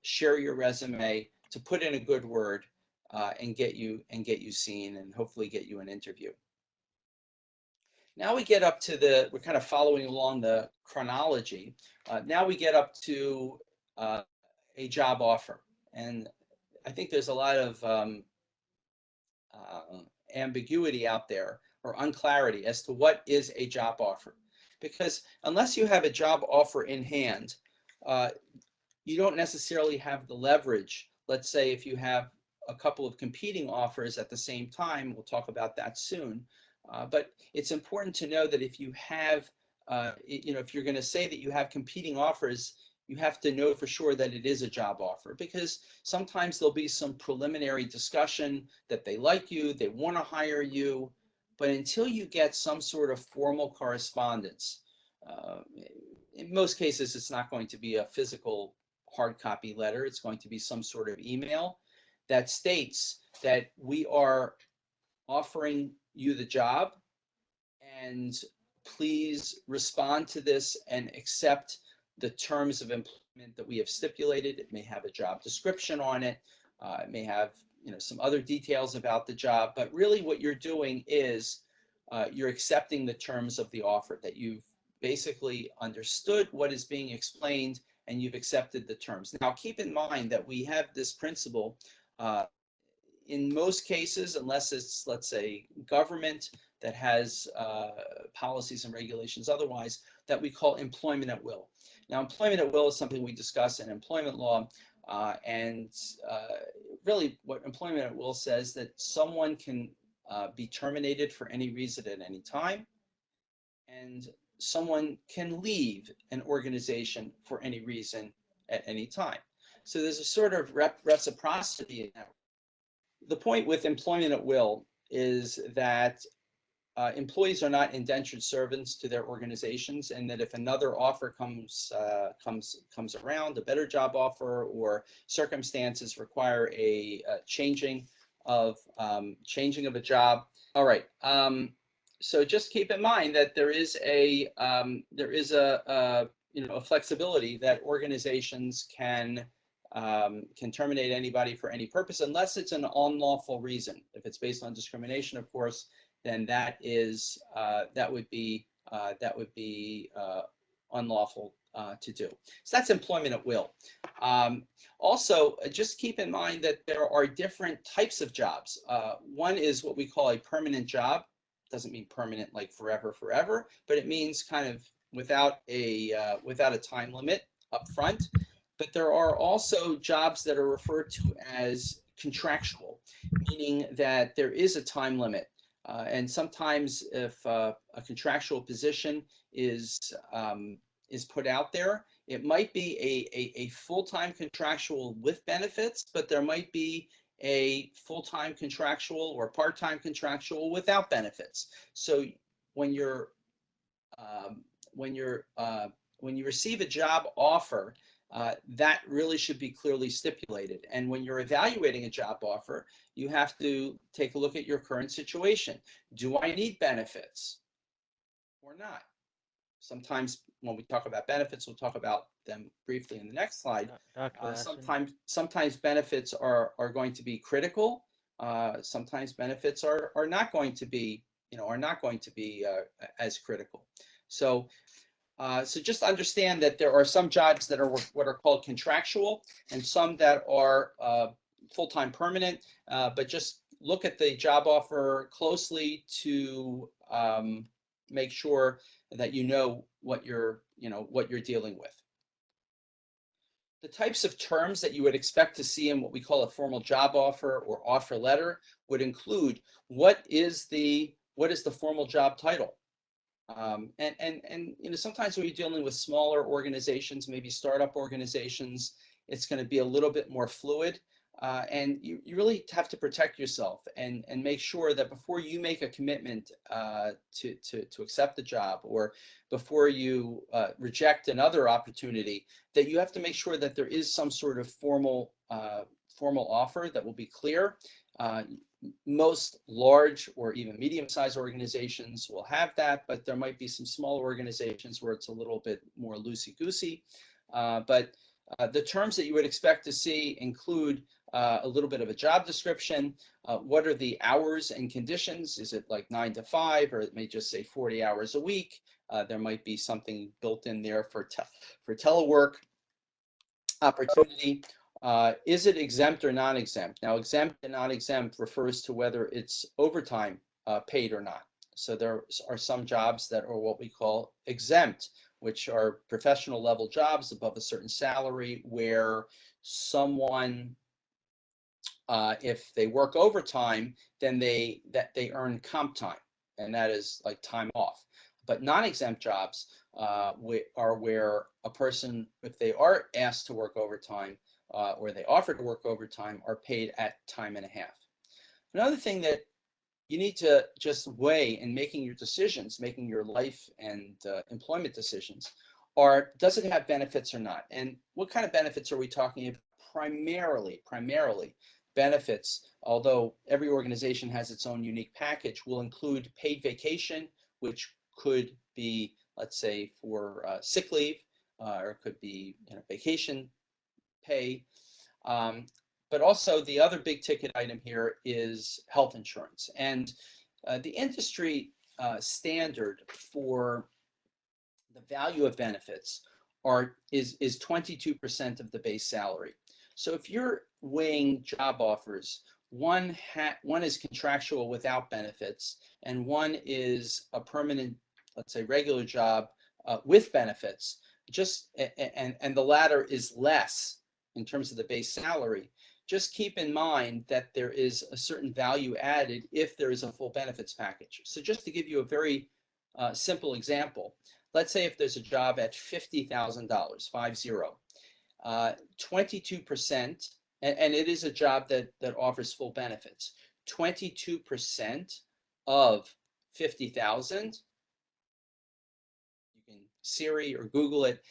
S2: share your resume, to put in a good word, and get you seen, and hopefully get you an interview. Now we get up to we're kind of following along the chronology. Now we get up to a job offer. And I think there's a lot of ambiguity out there, or unclarity as to what is a job offer. Because unless you have a job offer in hand, uh, you don't necessarily have the leverage. Let's say if you have a couple of competing offers at the same time, we'll talk about that soon. But it's important to know that if you have, if you're going to say that you have competing offers, you have to know for sure that it is a job offer, because sometimes there'll be some preliminary discussion that they like you, they want to hire you, but until you get some sort of formal correspondence, uh, in most cases, it's not going to be a physical hard copy letter. It's going to be some sort of email that states that we are offering you the job, and please respond to this and accept the terms of employment that we have stipulated. It may have a job description on it. It may have some other details about the job, but really what you're doing is you're accepting the terms of the offer, that you've basically understood what is being explained and you've accepted the terms. Now, keep in mind that we have this principle in most cases, unless it's, let's say, government that has policies and regulations otherwise, that we call employment at will. Now, employment at will is something we discuss in employment law, and really what employment at will says that someone can be terminated for any reason at any time, and someone can leave an organization for any reason at any time. So there's a sort of reciprocity in that. The point with employment at will is that employees are not indentured servants to their organizations, and that if another offer comes around, a better job offer or circumstances require a changing of a job. All right. So just keep in mind that there is a a flexibility that organizations can terminate anybody for any purpose unless it's an unlawful reason. If it's based on discrimination, of course, then that would be unlawful to do. So that's employment at will. Also, just keep in mind that there are different types of jobs. One is what we call a permanent job. Doesn't mean permanent like forever, but it means kind of without a time limit up front. But there are also jobs that are referred to as contractual, meaning that there is a time limit. And sometimes if a contractual position is put out there, it might be a full-time contractual with benefits, but there might be a full-time contractual or part-time contractual without benefits. So when you're when you receive a job offer, that really should be clearly stipulated. And when you're evaluating a job offer, you have to take a look at your current situation. Do I need benefits or not? Sometimes when we talk about benefits, we'll talk about them briefly in the next slide.
S3: Dr. Lasson.
S2: Sometimes benefits are going to be critical. Sometimes benefits are not going to be, as critical. So just understand that there are some jobs that are what are called contractual and some that are full-time permanent, but just look at the job offer closely to make sure that you know what you're dealing with. The types of terms that you would expect to see in what we call a formal job offer or offer letter would include what is the formal job title. And sometimes when you're dealing with smaller organizations, maybe startup organizations, it's going to be a little bit more fluid. And you really have to protect yourself and make sure that before you make a commitment to accept the job, or before you reject another opportunity, that you have to make sure that there is some sort of formal offer that will be clear. Most large or even medium-sized organizations will have that, but there might be some small organizations where it's a little bit more loosey-goosey. But the terms that you would expect to see include a little bit of a job description. What are the hours and conditions? Is it like 9 to 5, or it may just say 40 hours a week? There might be something built in there for telework opportunity. Is it exempt or non-exempt? Now, exempt and non-exempt refers to whether it's overtime paid or not. So there are some jobs that are what we call exempt, which are professional level jobs above a certain salary, where someone, if they work overtime, then they earn comp time, and that is like time off. But non-exempt jobs are where a person, if they are asked to work overtime or they offer to work overtime, are paid at time and a half. Another thing that you need to just weigh in making your decisions, making your life and employment decisions, are, does it have benefits or not? And what kind of benefits are we talking about? Primarily benefits, although every organization has its own unique package, will include paid vacation, which could be, let's say, for sick leave, or it could be vacation pay. But also the other big ticket item here is health insurance. And the industry standard for the value of benefits is 22% of the base salary. So if you're weighing job offers, one is contractual without benefits, and one is a permanent, let's say, regular job with benefits, and the latter is less in terms of the base salary. Just keep in mind that there is a certain value added if there is a full benefits package. So just to give you a very simple example, let's say if there's a job at $50,000, 50, 22%, and it is a job that offers full benefits. 22% of 50,000. You can Siri or Google it.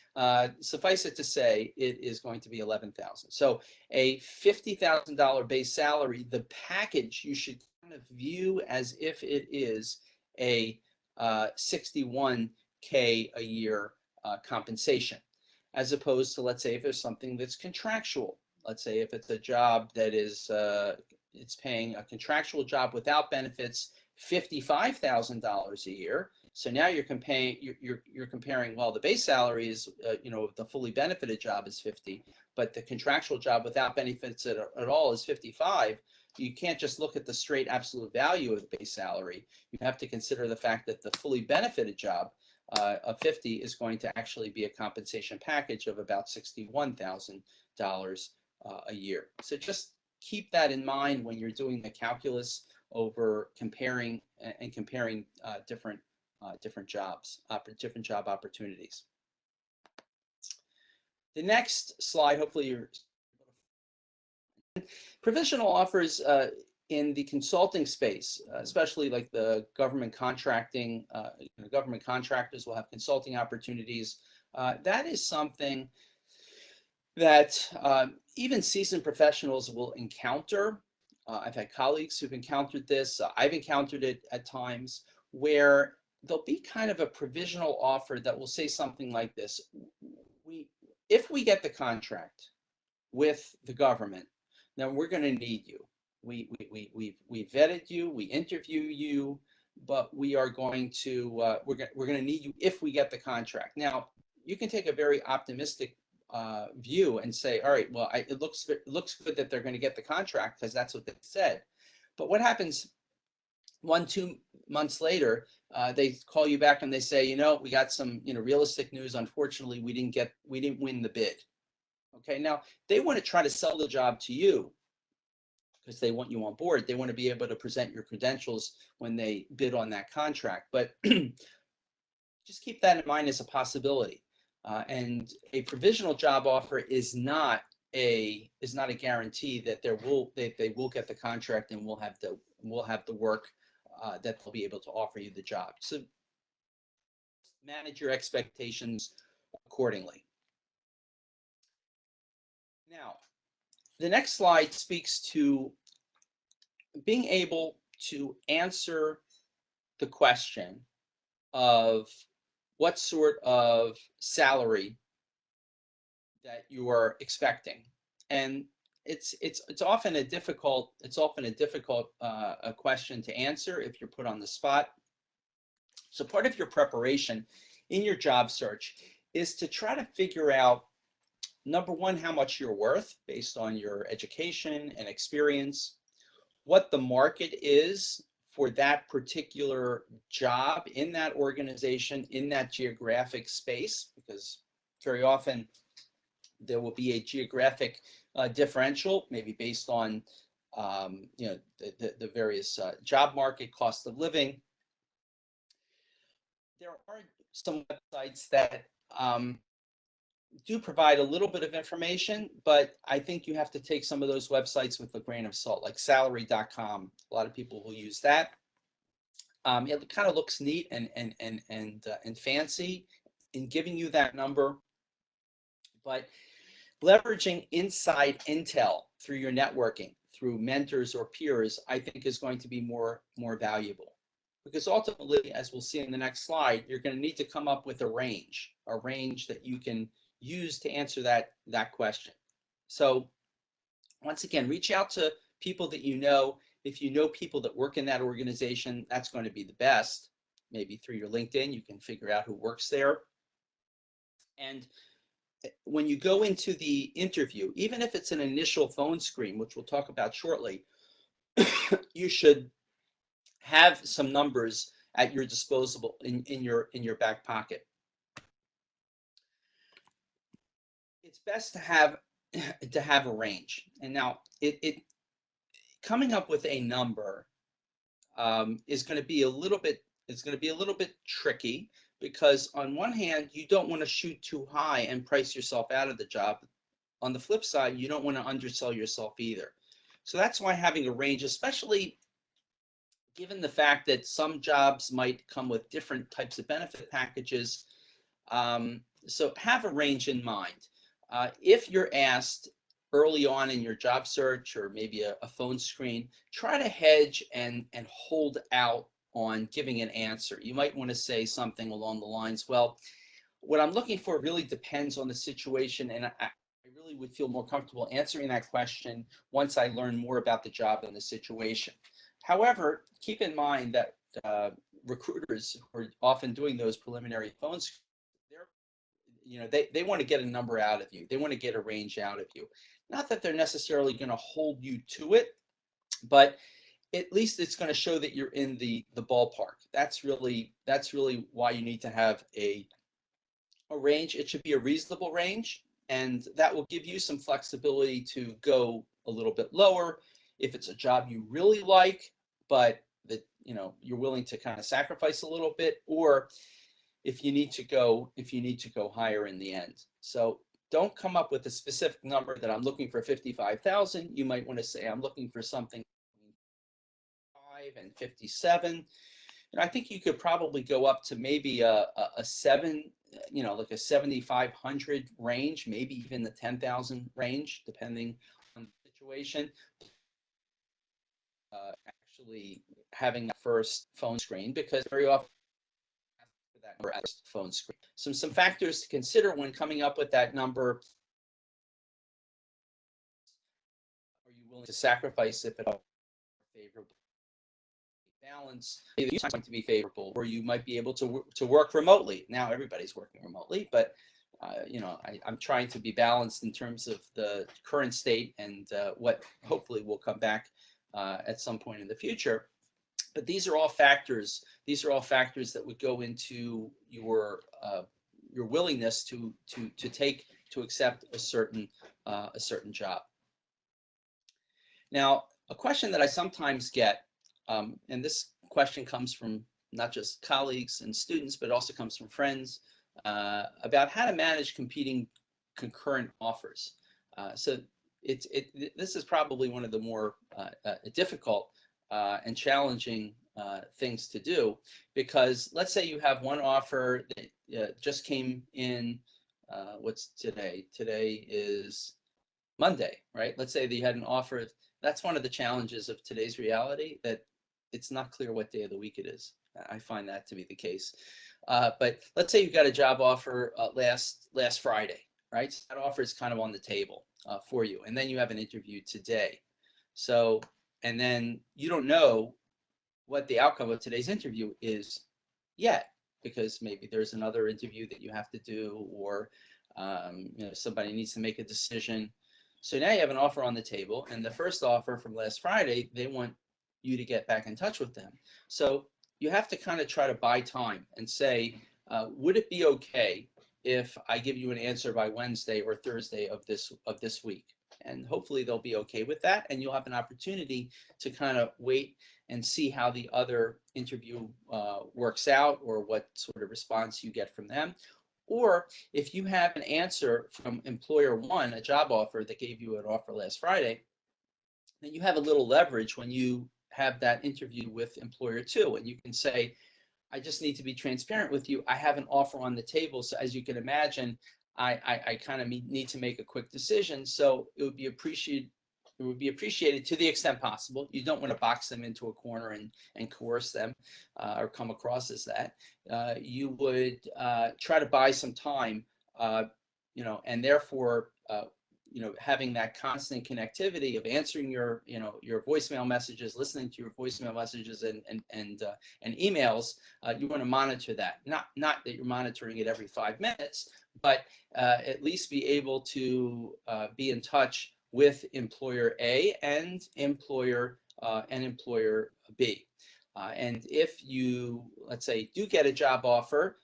S2: Suffice it to say, it is going to be 11,000. So a $50,000 base salary, the package you should kind of view as if it is a 61K a year compensation, as opposed to, let's say, if there's something that's contractual. Let's say if it's a job that is it's paying a contractual job without benefits, $55,000 a year. So now you're comparing, well, the base salary is, the fully benefited job is 50, but the contractual job without benefits at all is 55. You can't just look at the straight absolute value of the base salary. You have to consider the fact that the fully benefited job of 50 is going to actually be a compensation package of about $61,000 a year. So just keep that in mind when you're doing the calculus over comparing different different job opportunities. The next slide, hopefully you're provisional offers in the consulting space, especially like the government contracting. Government contractors will have consulting opportunities. That is something that even seasoned professionals will encounter. I've had colleagues who've encountered this. I've encountered it at times where there'll be kind of a provisional offer that will say something like this. If we get the contract with the government, then we're going to need you. We vetted you, we interview you, but we are going to we're going to need you if we get the contract. Now, you can take a very optimistic view and say, all right, well, it looks good that they're going to get the contract because that's what they said. But what happens 1-2 months later? They call you back and they say, we got some realistic news. Unfortunately, we didn't win the bid. Okay, now they want to try to sell the job to you because they want you on board. They want to be able to present your credentials when they bid on that contract. But just keep that in mind as a possibility. And a provisional job offer is not a guarantee that they will get the contract and we'll have the work that they'll be able to offer you the job. So manage your expectations accordingly. Now, the next slide speaks to being able to answer the question of what sort of salary that you are expecting, and it's often a difficult question to answer if you're put on the spot. So part of your preparation in your job search is to try to figure out, number one, how much you're worth based on your education and experience, what the market is for that particular job in that organization, in that geographic space, because very often there will be a geographic differential, maybe based on the various job market, cost of living. There are some websites that do provide a little bit of information, but I think you have to take some of those websites with a grain of salt, like salary.com. A lot of people will use that. It kind of looks neat and fancy in giving you that number, but leveraging inside intel through your networking, through mentors or peers, I think is going to be more valuable. Because ultimately, as we'll see in the next slide, you're going to need to come up with a range that you can use to answer that question. So once again, reach out to people that you know. If you know people that work in that organization, that's going to be the best. Maybe through your LinkedIn, you can figure out who works there. And when you go into the interview, even if it's an initial phone screen, which we'll talk about shortly, you should have some numbers at your disposal in your back pocket. It's best to have a range. And now coming up with a number is going to be a little bit tricky, because on one hand, you don't want to shoot too high and price yourself out of the job. on the flip side, you don't want to undersell yourself either. So that's why having a range, especially given the fact that some jobs might come with different types of benefit packages, so have a range in mind. If you're asked early on in your job search or maybe a phone screen, try to hedge and hold out on giving an answer. You might want to say something along the lines, well, what I'm looking for really depends on the situation, and I really would feel more comfortable answering that question once I learn more about the job and the situation. However, keep in mind that recruiters who are often doing those preliminary phone screens, they're, they want to get a number out of you. They want to get a range out of you. Not that they're necessarily going to hold you to it, but at least it's going to show that you're in the ballpark. That's really why you need to have a range. It should be a reasonable range, and that will give you some flexibility to go a little bit lower if it's a job you really like, but that you're willing to kind of sacrifice a little bit, or if you need to go higher in the end. So don't come up with a specific number that I'm looking for 55,000. You might want to say I'm looking for something between 5 and 57. And I think you could probably go up to maybe a seven, like a 7,500 range, maybe even the 10,000 range, depending on the situation. Actually having that first phone screen, because very often for that number at the phone screen. Some factors to consider when coming up with that number. Are you willing to sacrifice if at all favorable? Balance is going to be favorable, or you might be able to work remotely. Now everybody's working remotely, but I'm trying to be balanced in terms of the current state and what hopefully will come back at some point in the future. But these are all factors. These are all factors that would go into your willingness to accept a certain job. Now, a question that I sometimes get, and this question comes from not just colleagues and students, but also comes from friends, about how to manage competing concurrent offers. So this is probably one of the more difficult and challenging things to do, because let's say you have one offer that just came in. What's today? Today is Monday, right? Let's say that you had an offer. That's one of the challenges of today's reality, that it's not clear what day of the week it is. I find that to be the case. But let's say you got a job offer last Friday, right? So that offer is kind of on the table for you, and then you have an interview today. So, and then you don't know what the outcome of today's interview is yet, because maybe there's another interview that you have to do, or somebody needs to make a decision. So now you have an offer on the table, and the first offer from last Friday, they want you to get back in touch with them. So you have to kind of try to buy time and say, would it be okay if I give you an answer by Wednesday or Thursday of this week? And hopefully they'll be okay with that, and you'll have an opportunity to kind of wait and see how the other interview works out, or what sort of response you get from them. Or if you have an answer from employer one, a job offer that gave you an offer last Friday, then you have a little leverage when you have that interview with employer two, and you can say, I just need to be transparent with you. I have an offer on the table. So as you can imagine, I kind of need to make a quick decision. So it would be appreciated to the extent possible. You don't want to box them into a corner and coerce them or come across as that. You would try to buy some time, and therefore, having that constant connectivity of answering your voicemail messages, listening to your voicemail messages and emails. You want to monitor that. Not that you're monitoring it every 5 minutes, but at least be able to be in touch with employer A and employer B. And if you, let's say, do get a job offer,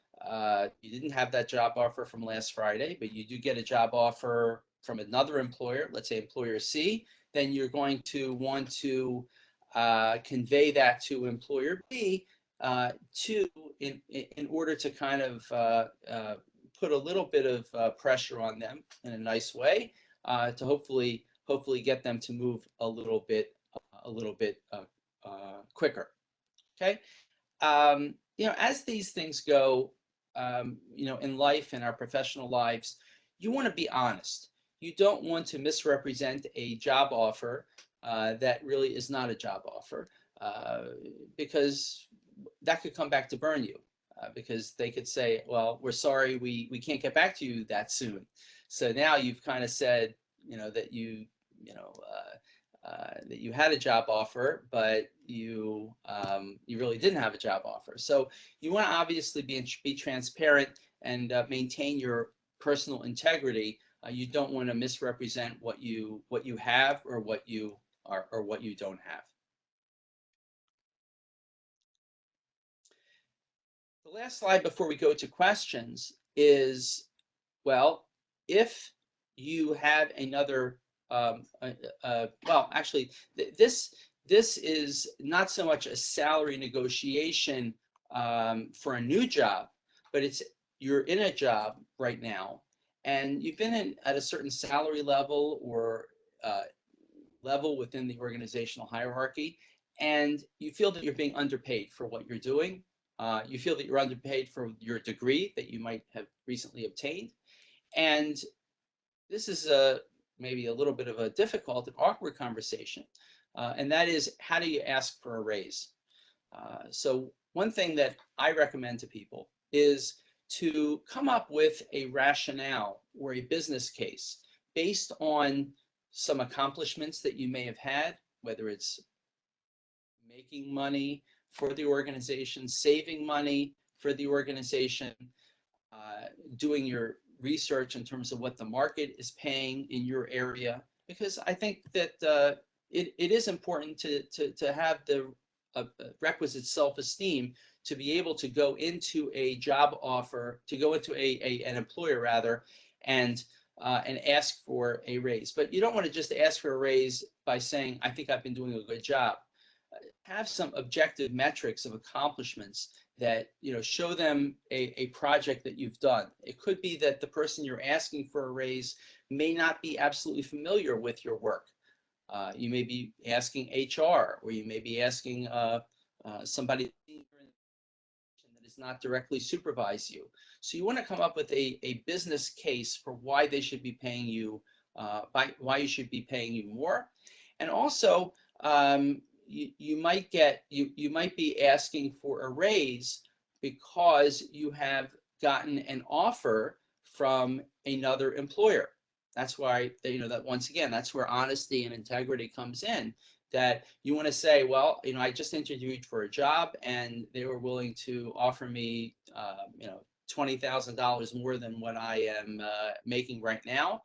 S2: you didn't have that job offer from last Friday, but you do get a job offer from another employer, let's say employer C, then you're going to want to convey that to employer B in order to kind of put a little bit of pressure on them in a nice way, to hopefully get them to move a little bit quicker. Okay. As these things go, in life and our professional lives, you want to be honest. You don't want to misrepresent a job offer that really is not a job offer, uh, because that could come back to burn you. Because they could say, well, we're sorry, we can't get back to you that soon. So now you've kind of said, that that you had a job offer, but you really didn't have a job offer. So you want to obviously be transparent and maintain your personal integrity. You don't want to misrepresent what you have or what you are or what you don't have. The last slide before we go to questions is, well, if you have another, well, actually, this is not so much a salary negotiation for a new job, but you're in a job right now, and you've been at a certain salary level or uh, level within the organizational hierarchy, and you feel that you're being underpaid for what you're doing. You feel that you're underpaid for your degree that you might have recently obtained. And this is maybe a little bit of a difficult and awkward conversation. And that is, how do you ask for a raise? So one thing that I recommend to people is to come up with a rationale or a business case based on some accomplishments that you may have had, whether it's making money for the organization, saving money for the organization, uh, doing your research in terms of what the market is paying in your area, because I think that it is important to have the requisite self-esteem to be able to go into a job offer, to go into an employer rather, and ask for a raise. But you don't want to just ask for a raise by saying, I think I've been doing a good job. Have some objective metrics of accomplishments that show them a project that you've done. It could be that the person you're asking for a raise may not be absolutely familiar with your work. You may be asking HR, or you may be asking somebody that does not directly supervise you. So you want to come up with a business case for why they should be paying you, why you should be paying you more. And also, you might be asking for a raise because you have gotten an offer from another employer. That's why, that once again, that's where honesty and integrity comes in, that you want to say, well, I just interviewed for a job and they were willing to offer me, $20,000 more than what I am making right now.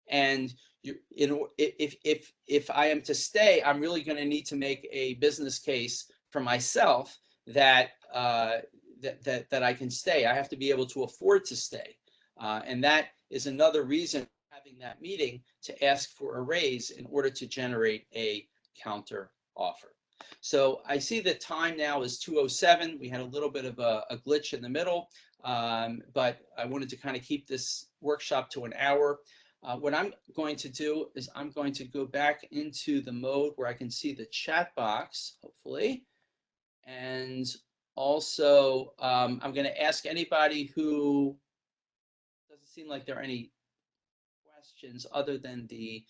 S2: And if I am to stay, I'm really going to need to make a business case for myself that that I can stay. I have to be able to afford to stay, and that is another reason having that meeting to ask for a raise in order to generate a counter offer. So I see the time now is 2:07. We had a little bit of a glitch in the middle, but I wanted to kind of keep this workshop to an hour. What I'm going to do is I'm going to go back into the mode where I can see the chat box, hopefully. And also, I'm going to ask anybody who doesn't seem like there are any questions other than the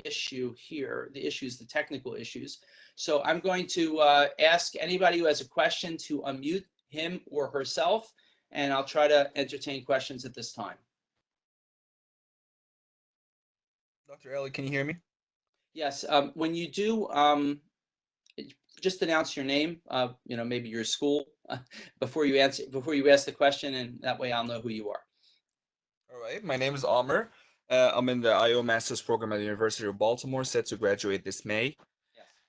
S2: issue here. The issues, the technical issues. So I'm going to ask anybody who has a question to unmute him or herself, and I'll try to entertain questions at this time.
S3: Dr. Ellie, can you hear me?
S2: Yes, when you do, just announce your name, maybe your school, before you ask the question, and that way I'll know who you are.
S3: All right, my name is Amr. I'm in the IO Master's Program at the University of Baltimore, set to graduate this May.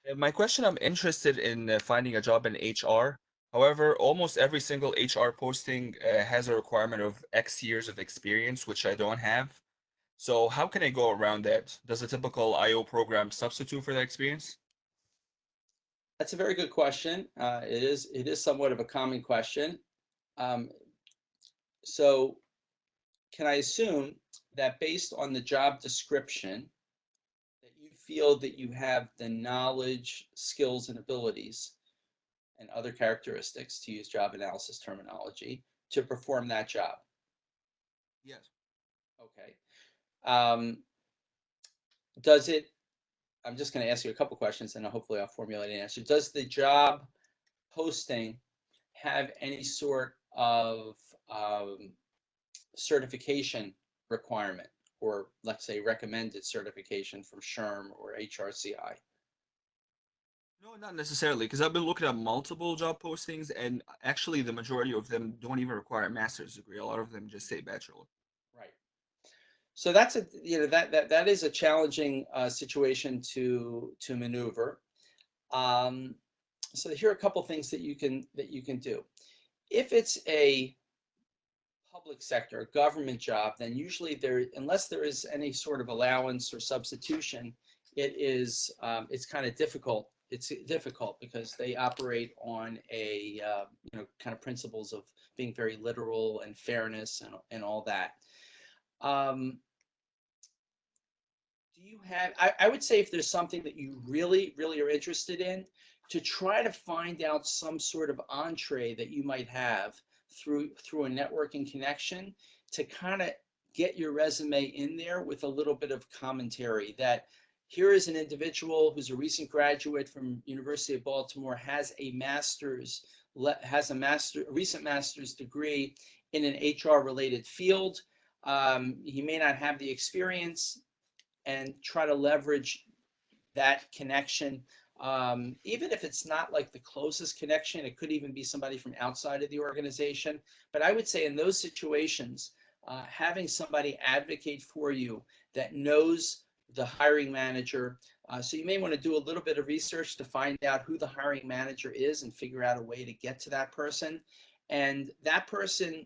S2: Yes.
S3: My question, I'm interested in finding a job in HR. However, almost every single HR posting has a requirement of X years of experience, which I don't have. So how can I go around that? Does a typical IO program substitute for that experience?
S2: That's a very good question. It is somewhat of a common question. Um, so can I assume that based on the job description, that you feel that you have the knowledge, skills, and abilities and other characteristics, to use job analysis terminology, to perform that job?
S3: Yes.
S2: Okay. Um, does it, I'm just going to ask you a couple questions and hopefully I'll formulate an answer. Does the job posting have any sort of certification requirement, or let's say recommended certification from SHRM or HRCI?
S3: No, not necessarily, because I've been looking at multiple job postings, and actually the majority of them don't even require a master's degree. A lot of them just say bachelor.
S2: Right. So that's a, that is a challenging situation to maneuver. Um, so here are a couple things that you can do. If it's a public sector, government job, then usually there, unless there is any sort of allowance or substitution, it's kind of difficult. It's difficult because they operate on a kind of principles of being very literal and fairness and all that. Um, do you have, I would say if there's something that you really, really are interested in, to try to find out some sort of entree that you might have through a networking connection to kind of get your resume in there with a little bit of commentary that here is an individual who's a recent graduate from University of Baltimore, has a recent master's degree in an HR related field. He may not have the experience, and try to leverage that connection. Even if it's not like the closest connection, it could even be somebody from outside of the organization. But I would say in those situations, having somebody advocate for you that knows the hiring manager. So you may want to do a little bit of research to find out who the hiring manager is and figure out a way to get to that person. And that person,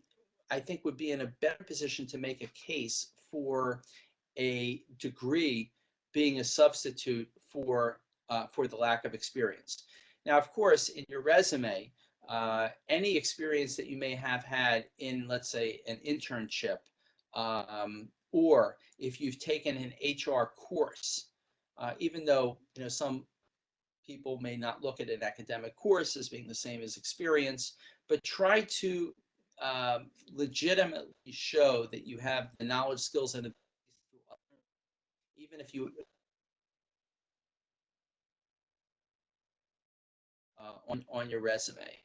S2: I think, would be in a better position to make a case for a degree being a substitute for the lack of experience. Now, of course, in your resume, any experience that you may have had in, let's say, an internship, or if you've taken an HR course, even though some people may not look at an academic course as being the same as experience, but try to legitimately show that you have the knowledge, skills, and even if you on your resume.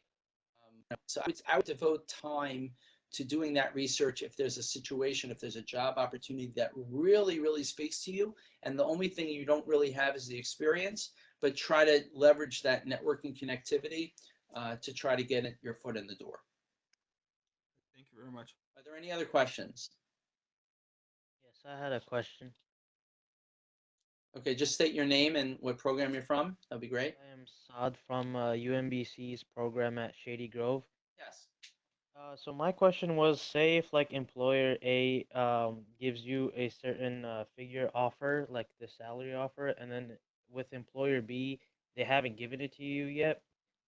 S2: So I would devote time to doing that research if there's a situation, if there's a job opportunity that really, really speaks to you, and the only thing you don't really have is the experience, but try to leverage that networking connectivity to try to get your foot in the door.
S3: Thank you very much.
S2: Are there any other questions?
S4: Yes, I had a question.
S2: Okay, just state your name and what program you're from. That'd be great.
S4: I am Saad from UMBC's program at Shady Grove.
S2: Yes.
S4: So my question was, say if like employer A gives you a certain figure offer, like the salary offer, and then with employer B, they haven't given it to you yet.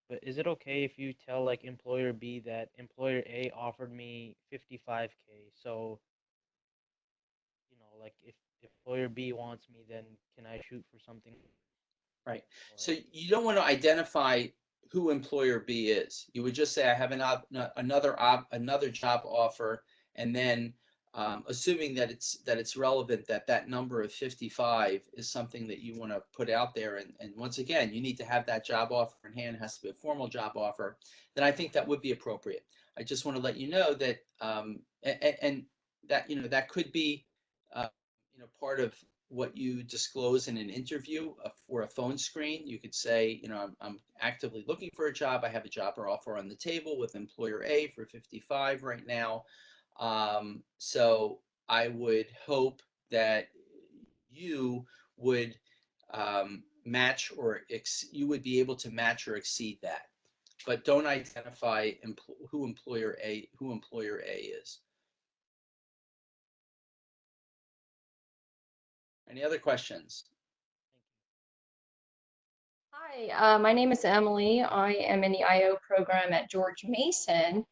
S4: But is it okay if you tell like employer B that employer A offered me 55K? So, like if employer B wants me, then can I shoot for something
S2: Right.
S4: more?
S2: So you don't want to identify who employer B is. You would just say, I have another job offer, and then assuming that it's relevant, that number of 55 is something that you want to put out there. And once again, you need to have that job offer in hand. It has to be a formal job offer. Then I think that would be appropriate. I just want to let you know that and that that could be part of what you disclose in an interview for a phone screen. You could say, I'm actively looking for a job. I have a job or offer on the table with employer A for 55 right now. So I would hope that you would match you would be able to match or exceed that. But don't identify who employer A is. Any other questions?
S5: Hi, my name is Emily. I am in the IO program at George Mason.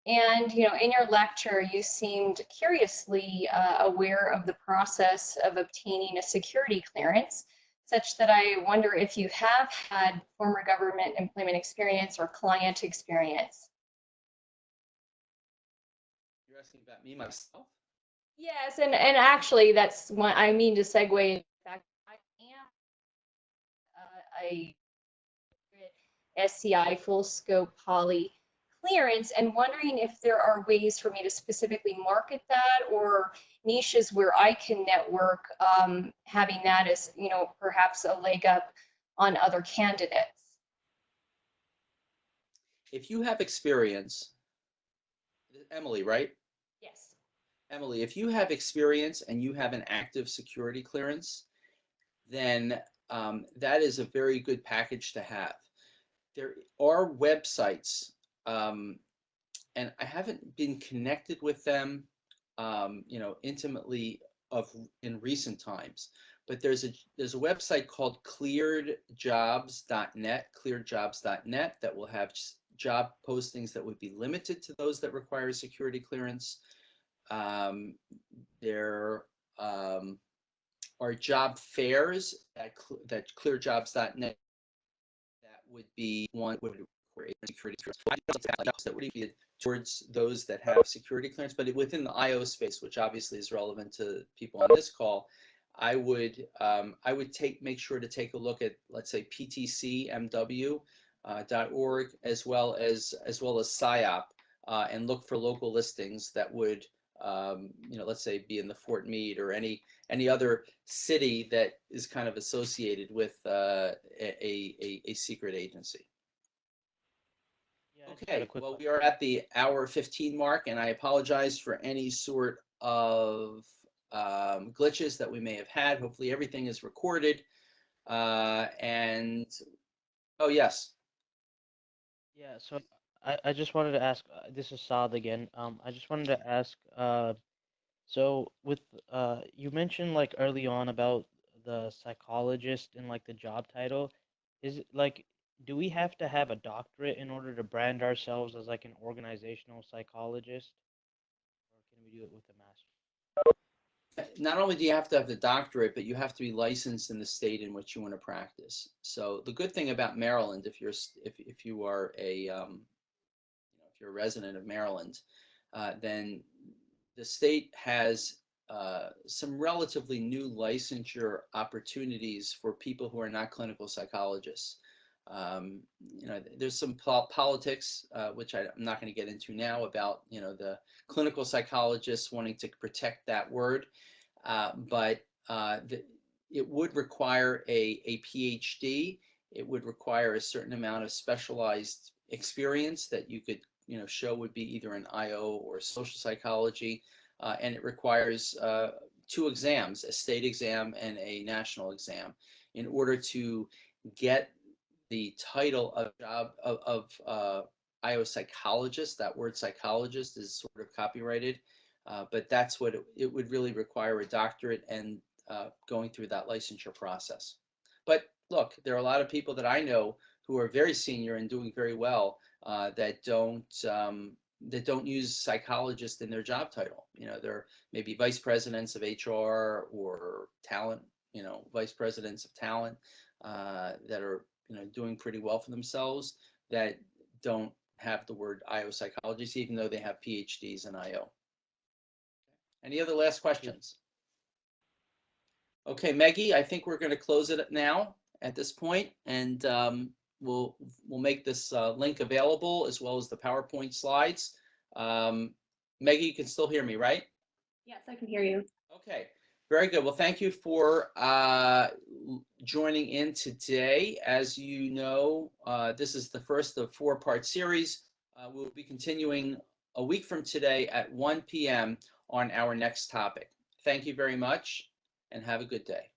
S5: And, in your lecture, you seemed curiously aware of the process of obtaining a security clearance, such that I wonder if you have had former government employment experience or client experience.
S2: You're asking about me, myself?
S5: Yes, and actually, that's what I mean to segue. In fact, I am a SCI full scope poly clearance, and wondering if there are ways for me to specifically market that, or niches where I can network, having that as, perhaps a leg up on other candidates.
S2: If you have experience, Emily, right?
S5: Yes.
S2: Emily, if you have experience and you have an active security clearance, then that is a very good package to have. There are websites, and I haven't been connected with them, intimately in recent times. But there's a website called clearedjobs.net, that will have job postings that would be limited to those that require security clearance. There are job fairs that clearjobs.net, that would be one would require security clearance. That would be towards those that have security clearance, but within the IO space, which obviously is relevant to people on this call, I would make sure to take a look at, let's say, ptcmw.org, as well as SIOP, and look for local listings that would, let's say, be in the Fort Meade or any other city that is kind of associated with a secret agency.
S4: Yeah, I just had a
S2: Okay,
S4: quick
S2: well, we
S4: question.
S2: are at the hour 15 mark, and I apologize for any sort of glitches that we may have had. Hopefully everything is recorded. And, oh, yes.
S4: Yeah, so I just wanted to ask, this is Saad again. I just wanted to ask, so with you mentioned like early on about the psychologist and like the job title. Is it like, do we have to have a doctorate in order to brand ourselves as like an organizational psychologist, or can we do it with a master?
S2: Not only do you have to have the doctorate, but you have to be licensed in the state in which you want to practice. So the good thing about Maryland, if you are if you're a resident of Maryland, then the state has some relatively new licensure opportunities for people who are not clinical psychologists. There's some politics, which I'm not going to get into now, about the clinical psychologists wanting to protect that word, but it would require a PhD. It would require a certain amount of specialized experience that you could show would be either an IO or social psychology, and it requires two exams, a state exam and a national exam, in order to get the title of job of IO psychologist. That word psychologist is sort of copyrighted, but that's what it would really require, a doctorate and going through that licensure process. But look, there are a lot of people that I know who are very senior and doing very well, that don't use psychologist in their job title. They're maybe vice presidents of HR or talent, vice presidents of talent, that are doing pretty well for themselves, that don't have the word IO psychologist, even though they have PhDs in IO. Any other last questions? Okay, Maggie, I think we're going to close it now at this point, and we'll make this link available, as well as the PowerPoint slides. Maggie, you can still hear me, right?
S1: Yes, I can hear you.
S2: Okay, very good. Well, thank you for joining in today. As you know, this is the first of 4-part series. We'll be continuing a week from today at 1 p.m. on our next topic. Thank you very much, and have a good day.